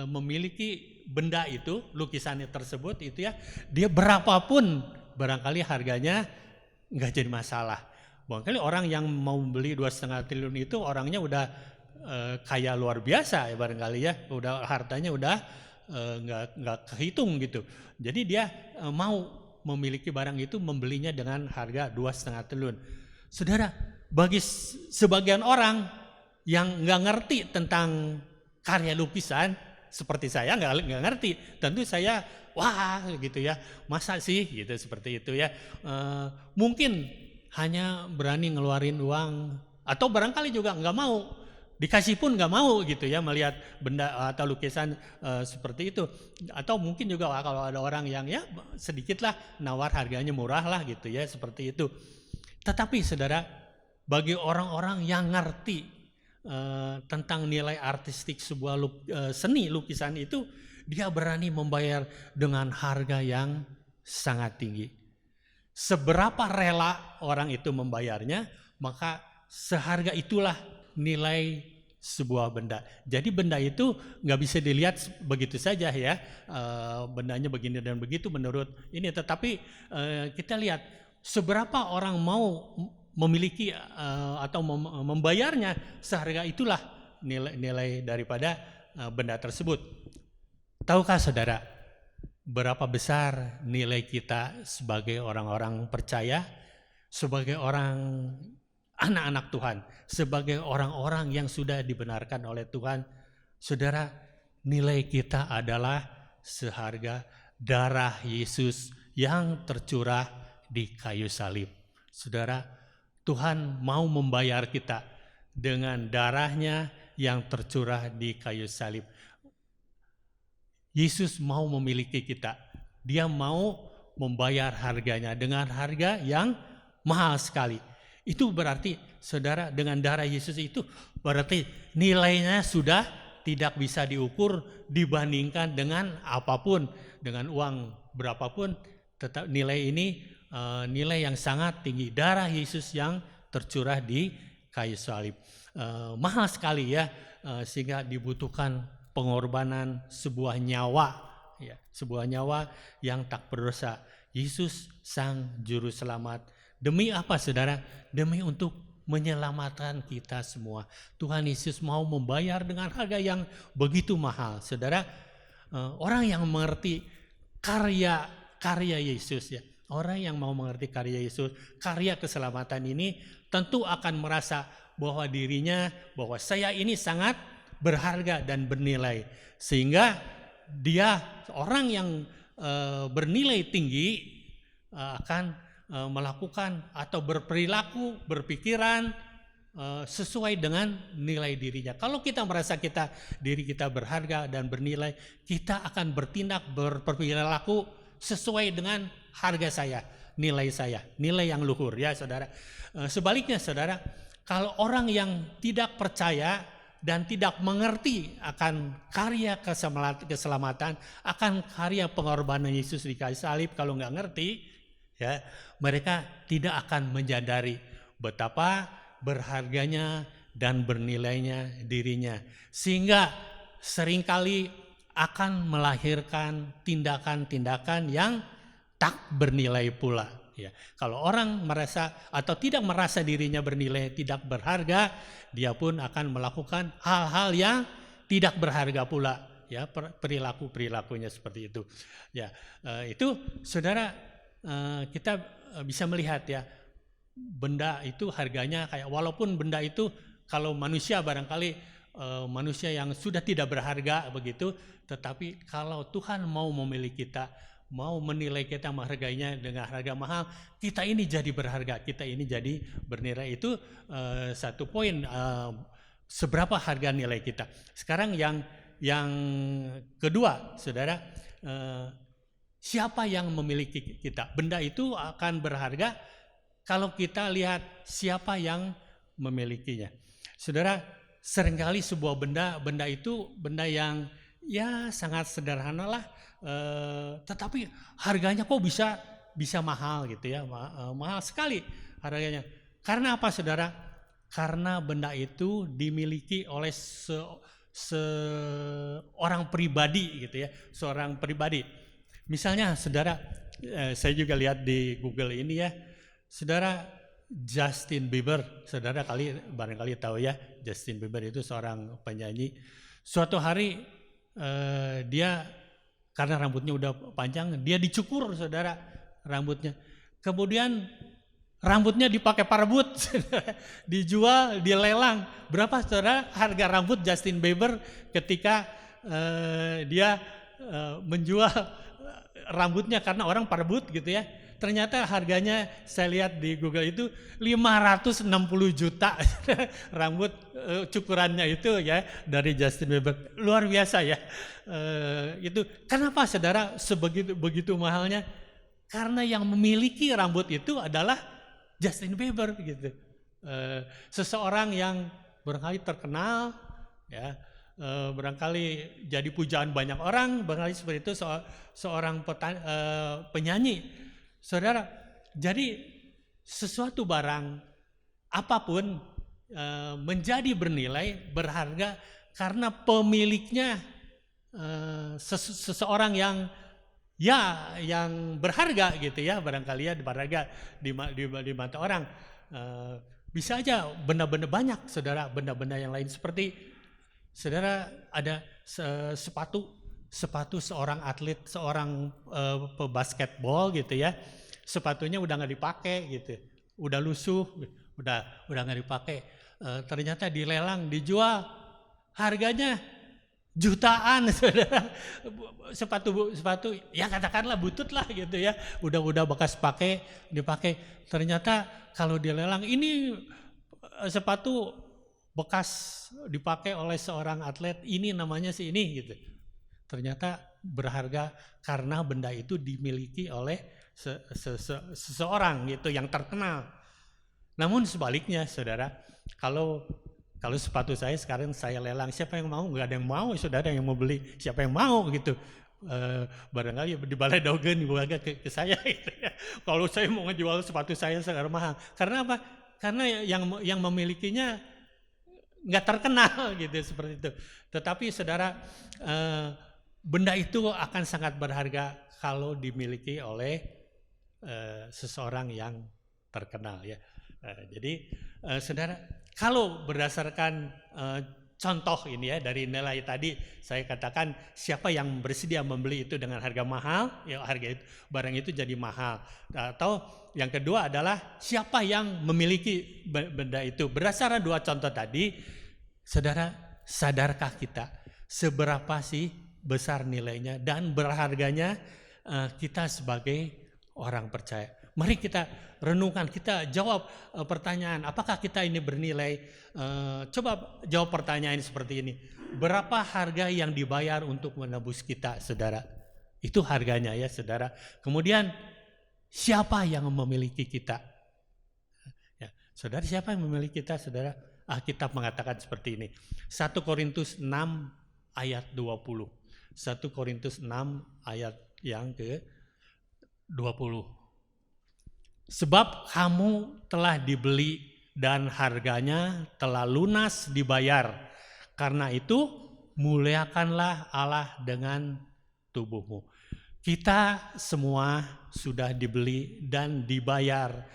Speaker 2: memiliki benda itu, lukisannya tersebut itu ya, dia berapapun barangkali harganya nggak jadi masalah. Barangkali orang yang mau beli 2,5 triliun itu orangnya udah kaya luar biasa ya barangkali ya, udah hartanya udah nggak kehitung gitu. Jadi dia mau memiliki barang itu, membelinya dengan harga 2,5 triliun. Saudara, bagi sebagian orang yang nggak ngerti tentang karya lukisan seperti saya, nggak ngerti, tentu saya wah gitu ya, masa sih gitu seperti itu ya. Mungkin hanya berani ngeluarin uang, atau barangkali juga nggak mau, dikasih pun nggak mau gitu ya melihat benda atau lukisan seperti itu. Atau mungkin juga kalau ada orang yang ya sedikit lah nawar, harganya murah lah gitu ya, seperti itu. Tetapi saudara, bagi orang-orang yang ngerti tentang nilai artistik sebuah seni lukisan itu, dia berani membayar dengan harga yang sangat tinggi. Seberapa rela orang itu membayarnya, maka seharga itulah nilai sebuah benda. Jadi benda itu nggak bisa dilihat begitu saja ya, bendanya begini dan begitu menurut ini. Tetapi kita lihat seberapa orang mau memiliki atau membayarnya, seharga itulah nilai daripada benda tersebut. Tahukah saudara berapa besar nilai kita sebagai orang-orang percaya, sebagai orang anak-anak Tuhan, sebagai orang-orang yang sudah dibenarkan oleh Tuhan? Saudara, nilai kita adalah seharga darah Yesus yang tercurah di kayu salib. Saudara, Tuhan mau membayar kita dengan darahnya yang tercurah di kayu salib. Yesus mau memiliki kita. Dia mau membayar harganya dengan harga yang mahal sekali. Itu berarti saudara, dengan darah Yesus itu berarti nilainya sudah tidak bisa diukur dibandingkan dengan apapun, dengan uang berapapun. Tetap nilai ini nilai yang sangat tinggi. Darah Yesus yang tercurah di kayu salib mahal sekali ya, sehingga dibutuhkan pengorbanan sebuah nyawa
Speaker 3: ya, sebuah nyawa yang tak berdosa. Yesus sang juru selamat. Demi apa saudara? Demi untuk menyelamatkan kita semua. Tuhan Yesus mau membayar dengan harga yang begitu mahal. Saudara, orang yang mengerti karya Yesus ya. Orang yang mau mengerti karya Yesus, karya keselamatan ini tentu akan merasa bahwa dirinya, bahwa saya ini sangat berharga dan bernilai. Sehingga dia orang yang bernilai tinggi akan melakukan atau berperilaku, berpikiran sesuai dengan nilai dirinya. Kalau kita merasa diri kita berharga dan bernilai, kita akan bertindak, berperilaku sesuai dengan harga saya, nilai yang luhur ya saudara. Sebaliknya saudara, kalau orang yang tidak percaya dan tidak mengerti akan karya keselamatan, akan karya pengorbanan Yesus di kayu salib, kalau nggak ngerti ya, mereka tidak akan menyadari betapa berharganya dan bernilainya dirinya, sehingga seringkali akan melahirkan tindakan-tindakan yang tak bernilai pula. Ya, kalau orang merasa atau tidak merasa dirinya bernilai, tidak berharga, dia pun akan melakukan hal-hal yang tidak berharga pula. Ya, perilakunya seperti itu. Ya, itu saudara, kita bisa melihat ya, benda itu harganya kayak, walaupun benda itu kalau manusia barangkali manusia yang sudah tidak berharga begitu, tetapi kalau Tuhan mau memilih kita, mau menilai kita, menghargainya dengan harga mahal, kita ini jadi berharga, kita ini jadi bernilai. Itu satu poin seberapa harga nilai kita. Sekarang yang kedua, saudara, siapa yang memiliki kita? Benda itu akan berharga kalau kita lihat siapa yang memilikinya. Saudara, seringkali sebuah benda itu benda yang ya sangat sederhana lah, tetapi harganya kok bisa mahal gitu ya, mahal sekali harganya. Karena apa saudara? Karena benda itu dimiliki oleh seorang pribadi gitu ya, seorang pribadi. Misalnya saudara, saya juga lihat di Google ini ya, saudara, Justin Bieber, saudara barangkali tahu ya, Justin Bieber itu seorang penyanyi. Suatu hari dia, karena rambutnya udah panjang, dia dicukur saudara rambutnya. Kemudian rambutnya dipakai parabut, dijual, dilelang. Berapa saudara harga rambut Justin Bieber ketika dia menjual rambutnya karena orang parabut gitu ya? Ternyata harganya saya lihat di Google itu 560 juta rambut cukurannya itu ya dari Justin Bieber. Luar biasa ya. Itu kenapa saudara begitu mahalnya? Karena yang memiliki rambut itu adalah Justin Bieber gitu. Seseorang yang barangkali terkenal ya, barangkali jadi pujaan banyak orang, barangkali seperti itu, seorang penyanyi. Saudara, jadi sesuatu barang apapun menjadi bernilai, berharga karena pemiliknya seseorang yang berharga gitu ya, barangkali ya berharga di mata orang. Bisa aja benda-benda banyak saudara, benda-benda yang lain seperti saudara ada sepatu seorang atlet, seorang pebasketball gitu ya, sepatunya udah nggak dipakai gitu, udah lusuh, udah nggak dipakai, ternyata dilelang, dijual, harganya jutaan saudara. Sepatu ya katakanlah butut lah gitu ya, udah bekas dipakai, ternyata kalau dilelang ini sepatu bekas dipakai oleh seorang atlet, ini namanya si ini gitu. Ternyata berharga karena benda itu dimiliki oleh seseorang gitu yang terkenal. Namun sebaliknya saudara, kalau sepatu saya sekarang saya lelang, siapa yang mau? Nggak ada yang mau saudara yang mau beli, siapa yang mau gitu. Barangkali di Balai Dogen dibawa ke saya gitu ya. Kalau saya mau ngejual sepatu saya sekarang mahal. Karena apa? Karena yang memilikinya nggak terkenal gitu, seperti itu. Tetapi saudara, benda itu akan sangat berharga kalau dimiliki oleh seseorang yang terkenal ya. Jadi saudara, kalau berdasarkan contoh ini ya dari nilai tadi saya katakan siapa yang bersedia membeli itu dengan harga mahal, ya harga itu, barang itu jadi mahal. Atau yang kedua adalah siapa yang memiliki benda itu. Berdasarkan dua contoh tadi, saudara, sadarkah kita seberapa sih besar nilainya dan berharganya kita sebagai orang percaya? Mari kita renungkan, kita jawab pertanyaan, apakah kita ini bernilai? Coba jawab pertanyaan seperti ini. Berapa harga yang dibayar untuk menebus kita, saudara? Itu harganya ya, saudara. Kemudian siapa yang memiliki kita? Ya, saudara, siapa yang memiliki kita, saudara? Alkitab mengatakan seperti ini. 1 Korintus 6 ayat 20. 1 Korintus 6 ayat yang ke-20. Sebab kamu telah dibeli dan harganya telah lunas dibayar. Karena itu muliakanlah Allah dengan tubuhmu. Kita semua sudah dibeli dan dibayar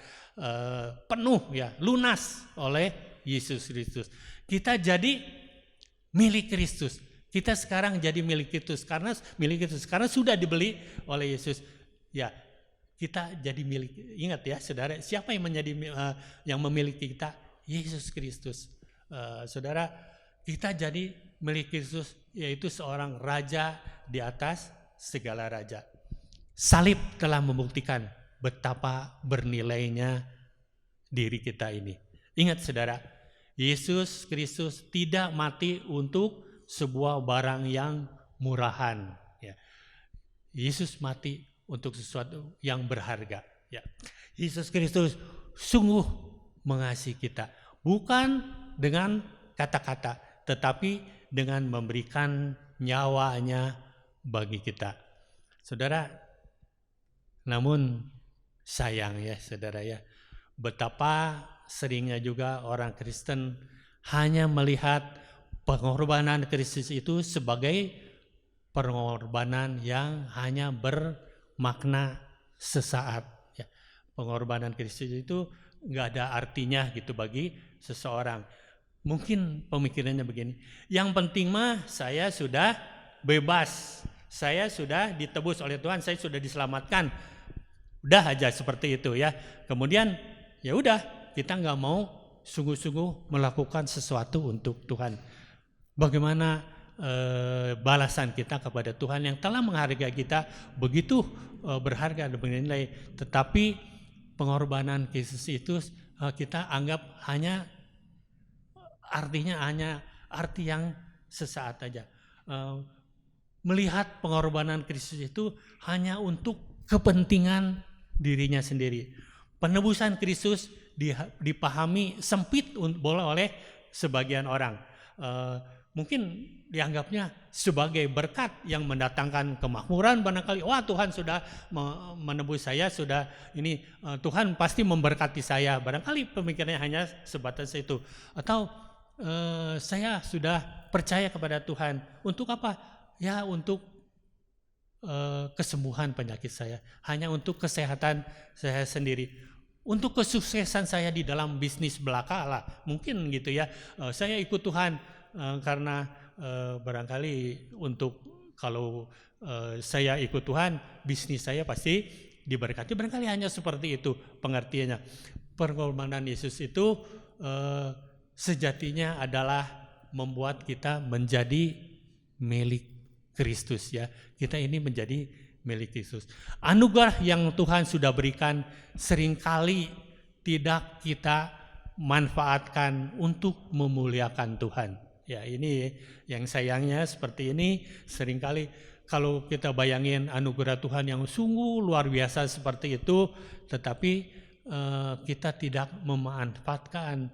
Speaker 3: penuh ya, lunas oleh Yesus Kristus. Kita jadi milik Kristus. Kita sekarang jadi milik Kristus karena sudah dibeli oleh Yesus. Ya, kita jadi milik. Ingat ya, saudara, siapa yang menjadi yang memiliki kita? Yesus Kristus. Saudara, kita jadi milik Kristus, yaitu seorang raja di atas segala raja. Salib telah membuktikan betapa bernilainya diri kita ini. Ingat saudara, Yesus Kristus tidak mati untuk sebuah barang yang murahan. Ya. Yesus mati untuk sesuatu yang berharga. Ya. Yesus Kristus sungguh mengasihi kita, bukan dengan kata-kata, tetapi dengan memberikan nyawanya bagi kita. Saudara, namun sayang ya saudara ya, betapa seringnya juga orang Kristen hanya melihat pengorbanan Kristus itu sebagai pengorbanan yang hanya bermakna sesaat. Ya. Pengorbanan Kristus itu nggak ada artinya gitu bagi seseorang. Mungkin pemikirannya begini, yang penting mah saya sudah bebas, saya sudah ditebus oleh Tuhan, saya sudah diselamatkan. Udah aja seperti itu ya. Kemudian ya udah, kita nggak mau sungguh-sungguh melakukan sesuatu untuk Tuhan. Bagaimana balasan kita kepada Tuhan yang telah menghargai kita begitu berharga dan bernilai, tetapi pengorbanan Kristus itu kita anggap artinya hanya arti yang sesaat aja. Melihat pengorbanan Kristus itu hanya untuk kepentingan dirinya sendiri. Penebusan Kristus dipahami sempit oleh sebagian orang. Mungkin dianggapnya sebagai berkat yang mendatangkan kemakmuran barangkali. Wah, Tuhan sudah menebus saya, sudah ini Tuhan pasti memberkati saya. Barangkali pemikirannya hanya sebatas itu. Atau saya sudah percaya kepada Tuhan. Untuk apa? Ya untuk kesembuhan penyakit saya. Hanya untuk kesehatan saya sendiri. Untuk kesuksesan saya di dalam bisnis belaka lah. Mungkin gitu ya. Saya ikut Tuhan karena barangkali untuk kalau saya ikut Tuhan, bisnis saya pasti diberkati. Barangkali hanya seperti itu pengertiannya. Pengorbanan Yesus itu sejatinya adalah membuat kita menjadi milik Kristus ya. Kita ini menjadi milik Kristus. Anugerah yang Tuhan sudah berikan seringkali tidak kita manfaatkan untuk memuliakan Tuhan. Ya, ini yang sayangnya seperti ini, seringkali kalau kita bayangin anugerah Tuhan yang sungguh luar biasa seperti itu, tetapi kita tidak memanfaatkan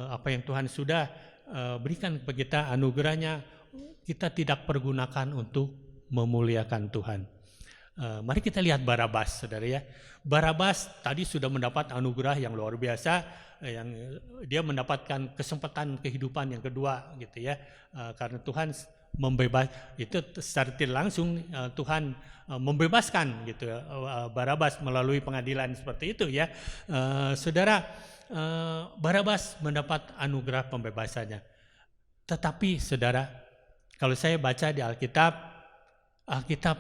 Speaker 3: apa yang Tuhan sudah berikan kepada kita, anugerahnya kita tidak pergunakan untuk memuliakan Tuhan. Mari kita lihat Barabas, saudara ya. Barabas tadi sudah mendapat anugerah yang luar biasa, yang dia mendapatkan kesempatan kehidupan yang kedua gitu ya, karena Tuhan itu secara tidak langsung Tuhan membebaskan gitu Barabas melalui pengadilan seperti itu ya. Saudara, Barabas mendapat anugerah pembebasannya. Tetapi saudara, kalau saya baca di Alkitab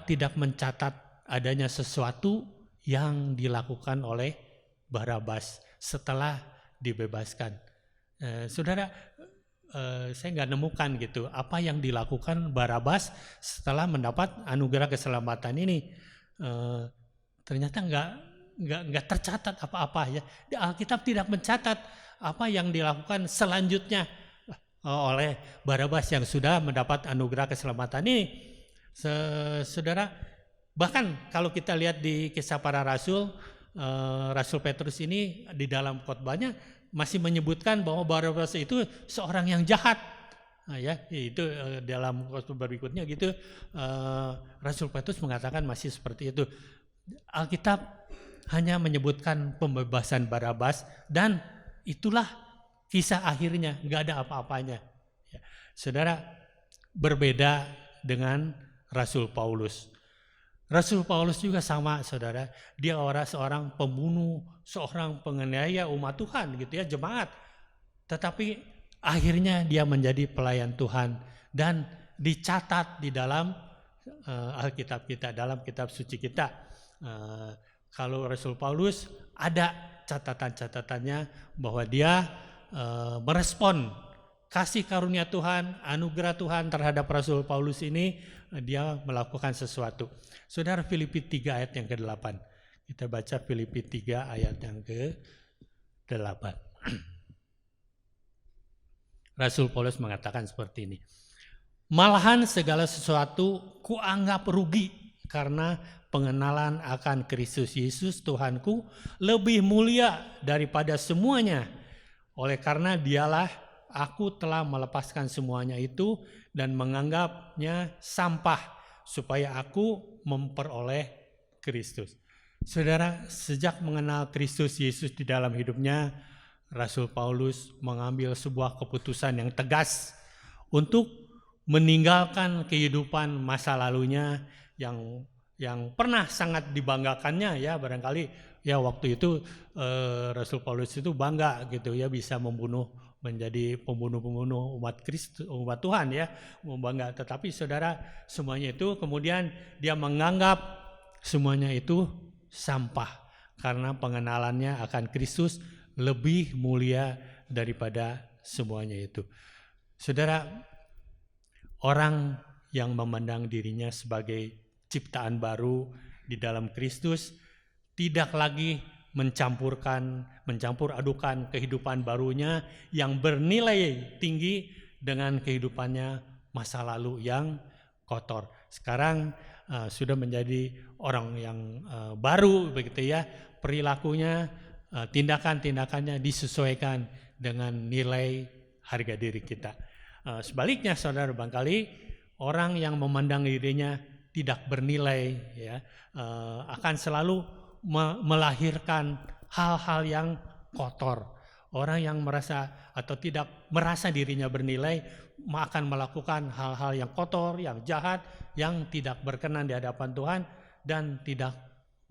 Speaker 3: tidak mencatat adanya sesuatu yang dilakukan oleh Barabas setelah dibebaskan. Saudara, saya nggak nemukan gitu apa yang dilakukan Barabas setelah mendapat anugerah keselamatan ini. Ternyata nggak tercatat apa-apa ya. Di Alkitab tidak mencatat apa yang dilakukan selanjutnya oleh Barabas yang sudah mendapat anugerah keselamatan ini. Saudara, bahkan kalau kita lihat di Kisah Para Rasul, Rasul Petrus ini di dalam khotbahnya masih menyebutkan bahwa Barabas itu seorang yang jahat. Ya, itu dalam khotbah berikutnya gitu, Rasul Petrus mengatakan masih seperti itu. Alkitab hanya menyebutkan pembebasan Barabas dan itulah kisah akhirnya, nggak ada apa-apanya. Ya. Saudara, berbeda dengan Rasul Paulus. Rasul Paulus juga sama, saudara. Dia seorang pembunuh, seorang penganiaya umat Tuhan, gitu ya, jemaat. Tetapi akhirnya dia menjadi pelayan Tuhan dan dicatat di dalam Alkitab kita, dalam kitab suci kita. Kalau Rasul Paulus ada catatan-catatannya bahwa dia merespon kasih karunia Tuhan, anugerah Tuhan terhadap Rasul Paulus ini, dia melakukan sesuatu. Saudara, Filipi 3 ayat yang ke-8. Kita baca Filipi 3 ayat yang ke-8. Rasul Paulus mengatakan seperti ini. Malahan segala sesuatu kuanggap rugi karena pengenalan akan Kristus Yesus Tuhanku lebih mulia daripada semuanya. Oleh karena dialah aku telah melepaskan semuanya itu dan menganggapnya sampah supaya aku memperoleh Kristus. Saudara, sejak mengenal Kristus Yesus di dalam hidupnya, Rasul Paulus mengambil sebuah keputusan yang tegas untuk meninggalkan kehidupan masa lalunya yang pernah sangat dibanggakannya ya, barangkali ya waktu itu Rasul Paulus itu bangga gitu ya bisa menjadi pembunuh umat Kristus, umat Tuhan ya, membangga. Tetapi saudara, semuanya itu kemudian dia menganggap semuanya itu sampah karena pengenalannya akan Kristus lebih mulia daripada semuanya itu. Saudara, orang yang memandang dirinya sebagai ciptaan baru di dalam Kristus tidak lagi mencampur adukan kehidupan barunya yang bernilai tinggi dengan kehidupannya masa lalu yang kotor. Sekarang sudah menjadi orang yang baru begitu ya, perilakunya, tindakan-tindakannya disesuaikan dengan nilai harga diri kita. Sebaliknya saudara, barangkali orang yang memandang dirinya tidak bernilai ya, akan selalu melahirkan hal-hal yang kotor. Orang yang merasa atau tidak merasa dirinya bernilai akan melakukan hal-hal yang kotor, yang jahat, yang tidak berkenan di hadapan Tuhan dan tidak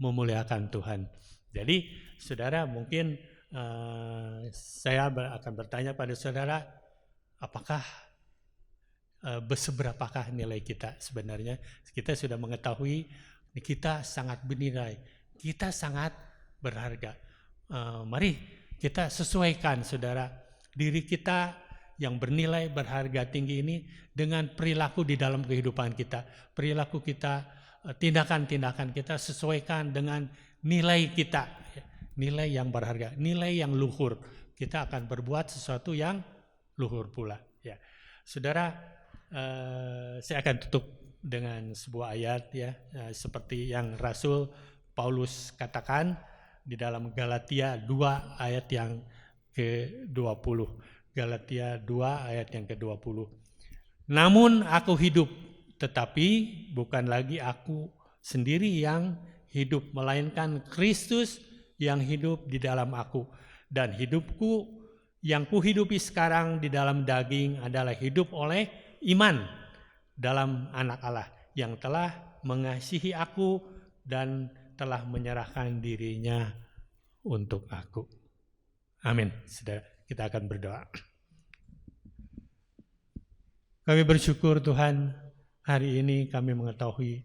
Speaker 3: memuliakan Tuhan. Jadi saudara, mungkin saya akan bertanya pada saudara, apakah seberapakah nilai kita sebenarnya? Kita sudah mengetahui kita sangat bernilai, kita sangat berharga. Mari kita sesuaikan saudara diri kita yang bernilai berharga tinggi ini dengan perilaku di dalam kehidupan kita. Perilaku kita, tindakan-tindakan kita sesuaikan dengan nilai kita, nilai yang berharga, nilai yang luhur. Kita akan berbuat sesuatu yang luhur pula. Ya, saudara, saya akan tutup dengan sebuah ayat ya, seperti yang Rasul Paulus katakan di dalam Galatia 2 ayat yang ke-20. Galatia 2 ayat yang ke-20. Namun aku hidup, tetapi bukan lagi aku sendiri yang hidup, melainkan Kristus yang hidup di dalam aku. Dan hidupku yang kuhidupi sekarang di dalam daging adalah hidup oleh iman dalam Anak Allah yang telah mengasihi aku dan telah menyerahkan dirinya untuk aku. Amin. Saudara, kita akan berdoa. Kami bersyukur Tuhan, hari ini kami mengetahui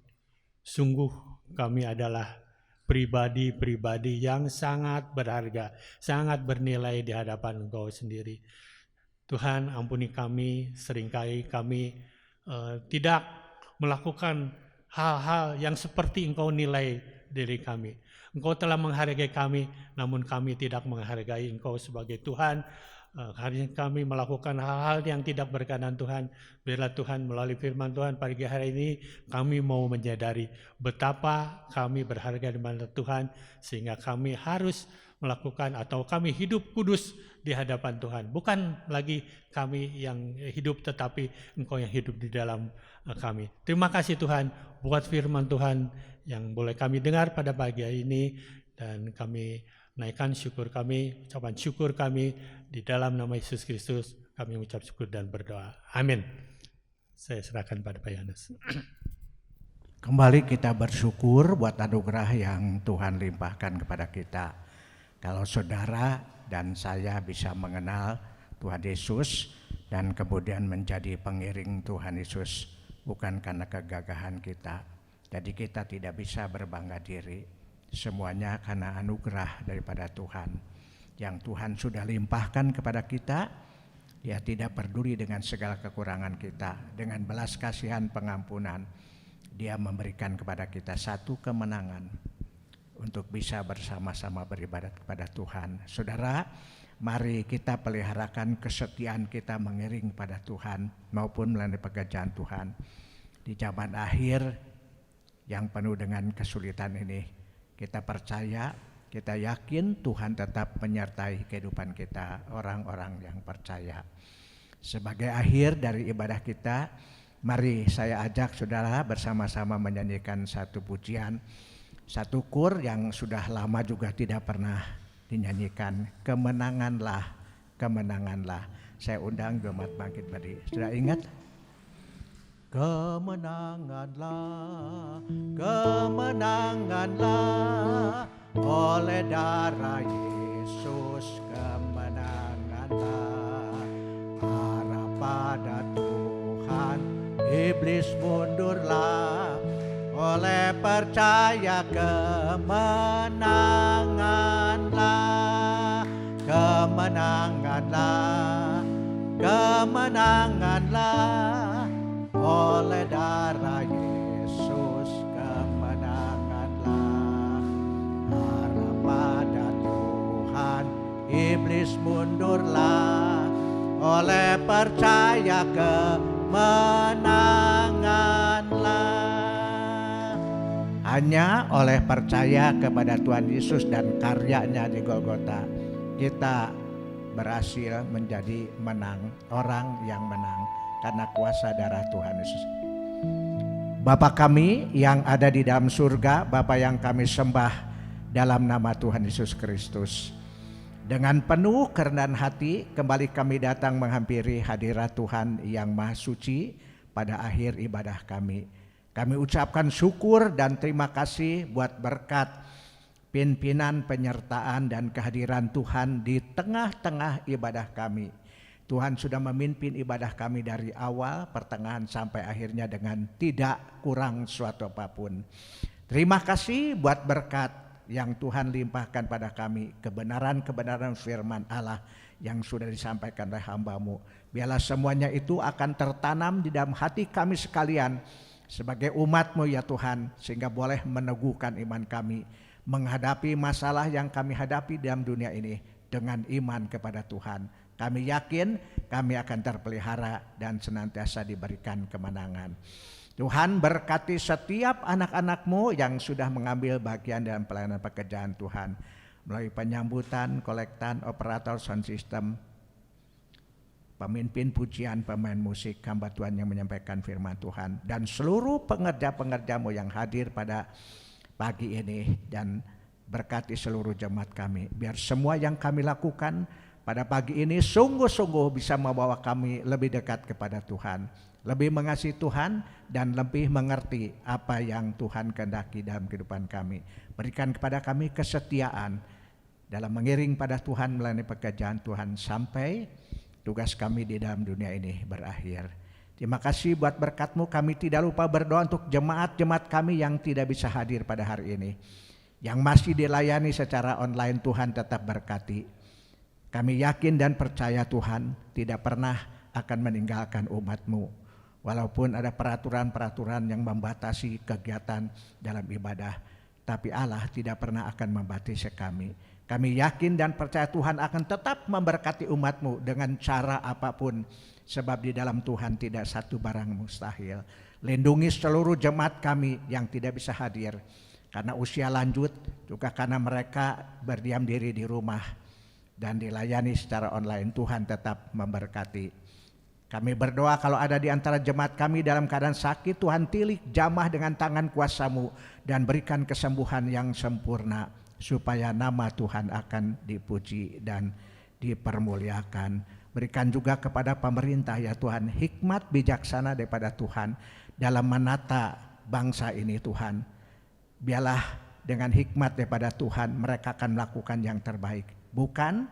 Speaker 3: sungguh kami adalah pribadi-pribadi yang sangat berharga, sangat bernilai di hadapan Engkau sendiri. Tuhan, ampuni kami, seringkali kami tidak melakukan hal-hal yang seperti Engkau nilai diri kami. Engkau telah menghargai kami, namun kami tidak menghargai Engkau sebagai Tuhan. Hari ini kami melakukan hal-hal yang tidak berkenan Tuhan. Biarlah Tuhan melalui firman Tuhan pagi hari ini kami mau menyadari betapa kami berharga di mata Tuhan, sehingga kami harus melakukan atau kami hidup kudus di hadapan Tuhan. Bukan lagi kami yang hidup, tetapi Engkau yang hidup di dalam kami. Terima kasih Tuhan buat firman Tuhan yang boleh kami dengar pada pagi hari ini, dan kami naikkan syukur kami, ucapan syukur kami di dalam nama Yesus Kristus. Kami mengucap syukur dan berdoa. Amin. Saya serahkan pada Pak Yohanes.
Speaker 4: Kembali kita bersyukur buat anugerah yang Tuhan limpahkan kepada kita. Kalau saudara dan saya bisa mengenal Tuhan Yesus dan kemudian menjadi pengiring Tuhan Yesus bukan karena kegagahan kita. Jadi kita tidak bisa berbangga diri. Semuanya karena anugerah daripada Tuhan. Yang Tuhan sudah limpahkan kepada kita. Dia tidak peduli dengan segala kekurangan kita. Dengan belas kasihan pengampunan, Dia memberikan kepada kita satu kemenangan untuk bisa bersama-sama beribadat kepada Tuhan. Saudara, mari kita peliharakan kesetiaan kita mengiring pada Tuhan maupun melalui pekerjaan Tuhan. Di zaman akhir yang penuh dengan kesulitan ini, kita percaya, kita yakin Tuhan tetap menyertai kehidupan kita, orang-orang yang percaya. Sebagai akhir dari ibadah kita, mari saya ajak saudara bersama-sama menyanyikan satu pujian, satu kur yang sudah lama juga tidak pernah dinyanyikan. Kemenanganlah, kemenanganlah. Saya undang jemaat bangkit berdiri. Sudah ingat? Kemenanganlah, kemenanganlah, oleh darah Yesus kemenanganlah. Harap pada Tuhan, iblis mundurlah, oleh percaya kemenanganlah. Kemenanganlah, kemenanganlah, oleh darah Yesus kemenanganlah. Harap pada Tuhan, iblis mundurlah, oleh percaya kemenanganlah. Hanya oleh percaya kepada Tuhan Yesus dan karyanya di Golgota, kita berhasil menjadi menang, orang yang menang karena kuasa darah Tuhan Yesus. Bapa kami yang ada di dalam surga, Bapa yang kami sembah dalam nama Tuhan Yesus Kristus. Dengan penuh kerendahan hati kembali kami datang menghampiri hadirat Tuhan yang Maha Suci pada akhir ibadah kami. Kami ucapkan syukur dan terima kasih buat berkat pimpinan, penyertaan dan kehadiran Tuhan di tengah-tengah ibadah kami. Tuhan sudah memimpin ibadah kami dari awal, pertengahan sampai akhirnya dengan tidak kurang suatu apapun. Terima kasih buat berkat yang Tuhan limpahkan pada kami, kebenaran-kebenaran firman Allah yang sudah disampaikan oleh hamba-Mu. Biarlah semuanya itu akan tertanam di dalam hati kami sekalian sebagai umat-Mu ya Tuhan, sehingga boleh meneguhkan iman kami menghadapi masalah yang kami hadapi dalam dunia ini dengan iman kepada Tuhan. Kami yakin kami akan terpelihara dan senantiasa diberikan kemenangan. Tuhan berkati setiap anak-anak-Mu yang sudah mengambil bagian dalam pelayanan pekerjaan Tuhan. Melalui penyambutan, kolektan, operator sound system, pemimpin pujian, pemain musik, hamba Tuhan yang menyampaikan firman Tuhan. Dan seluruh pengerja-pengerja-Mu yang hadir pada pagi ini. Dan berkati seluruh jemaat kami. Biar semua yang kami lakukan pada pagi ini sungguh-sungguh bisa membawa kami lebih dekat kepada Tuhan, lebih mengasihi Tuhan, dan lebih mengerti apa yang Tuhan kehendaki dalam kehidupan kami. Berikan kepada kami kesetiaan dalam mengiring pada Tuhan melalui pekerjaan Tuhan sampai tugas kami di dalam dunia ini berakhir. Terima kasih buat berkat-Mu. Kami tidak lupa berdoa untuk jemaat-jemaat kami yang tidak bisa hadir pada hari ini, yang masih dilayani secara online. Tuhan tetap berkati. Kami yakin dan percaya Tuhan tidak pernah akan meninggalkan umat-Mu, walaupun ada peraturan-peraturan yang membatasi kegiatan dalam ibadah, tapi Allah tidak pernah akan membatasi kami. Kami yakin dan percaya Tuhan akan tetap memberkati umat-Mu dengan cara apapun, sebab di dalam Tuhan tidak satu barang mustahil. Lindungi seluruh jemaat kami yang tidak bisa hadir karena usia lanjut, juga karena mereka berdiam diri di rumah dan dilayani secara online. Tuhan tetap memberkati. Kami berdoa kalau ada di antara jemaat kami dalam keadaan sakit, Tuhan tilik jamah dengan tangan kuasa-Mu dan berikan kesembuhan yang sempurna, supaya nama Tuhan akan dipuji dan dipermuliakan. Berikan juga kepada pemerintah ya Tuhan hikmat bijaksana daripada Tuhan dalam menata bangsa ini Tuhan. Biarlah dengan hikmat daripada Tuhan mereka akan melakukan yang terbaik, bukan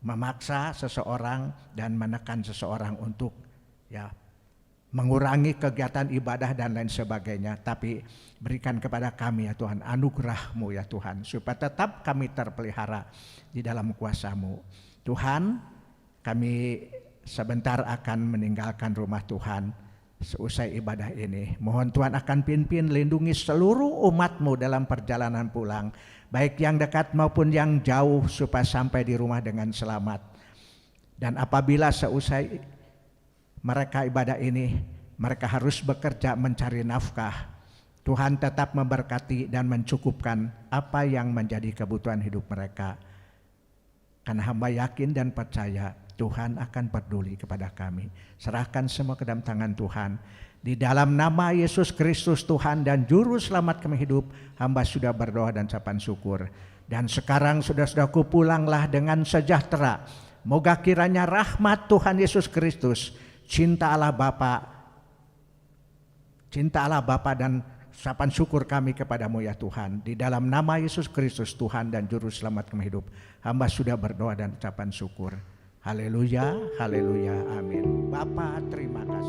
Speaker 4: memaksa seseorang dan menekan seseorang untuk mengurangi kegiatan ibadah dan lain sebagainya. Tapi berikan kepada kami ya Tuhan anugerah-Mu ya Tuhan, supaya tetap kami terpelihara di dalam kuasa-Mu. Tuhan, kami sebentar akan meninggalkan rumah Tuhan seusai ibadah ini. Mohon Tuhan akan pimpin lindungi seluruh umat-Mu dalam perjalanan pulang, baik yang dekat maupun yang jauh, supaya sampai di rumah dengan selamat. Dan apabila seusai mereka ibadah ini, mereka harus bekerja mencari nafkah, Tuhan tetap memberkati dan mencukupkan apa yang menjadi kebutuhan hidup mereka. Karena hamba yakin dan percaya Tuhan akan peduli kepada kami. Serahkan semua ke dalam tangan Tuhan. Di dalam nama Yesus Kristus Tuhan dan Juru Selamat kami hidup, hamba sudah berdoa dan ucapan syukur. Dan sekarang saudara-saudaraku, pulanglah dengan sejahtera. Moga kiranya rahmat Tuhan Yesus Kristus, cinta Allah Bapa dan ucapan syukur kami kepadamu ya Tuhan. Di dalam nama Yesus Kristus Tuhan dan Juru Selamat kami hidup, hamba sudah berdoa dan ucapan syukur. Haleluya, haleluya, amin. Bapa terima kasih.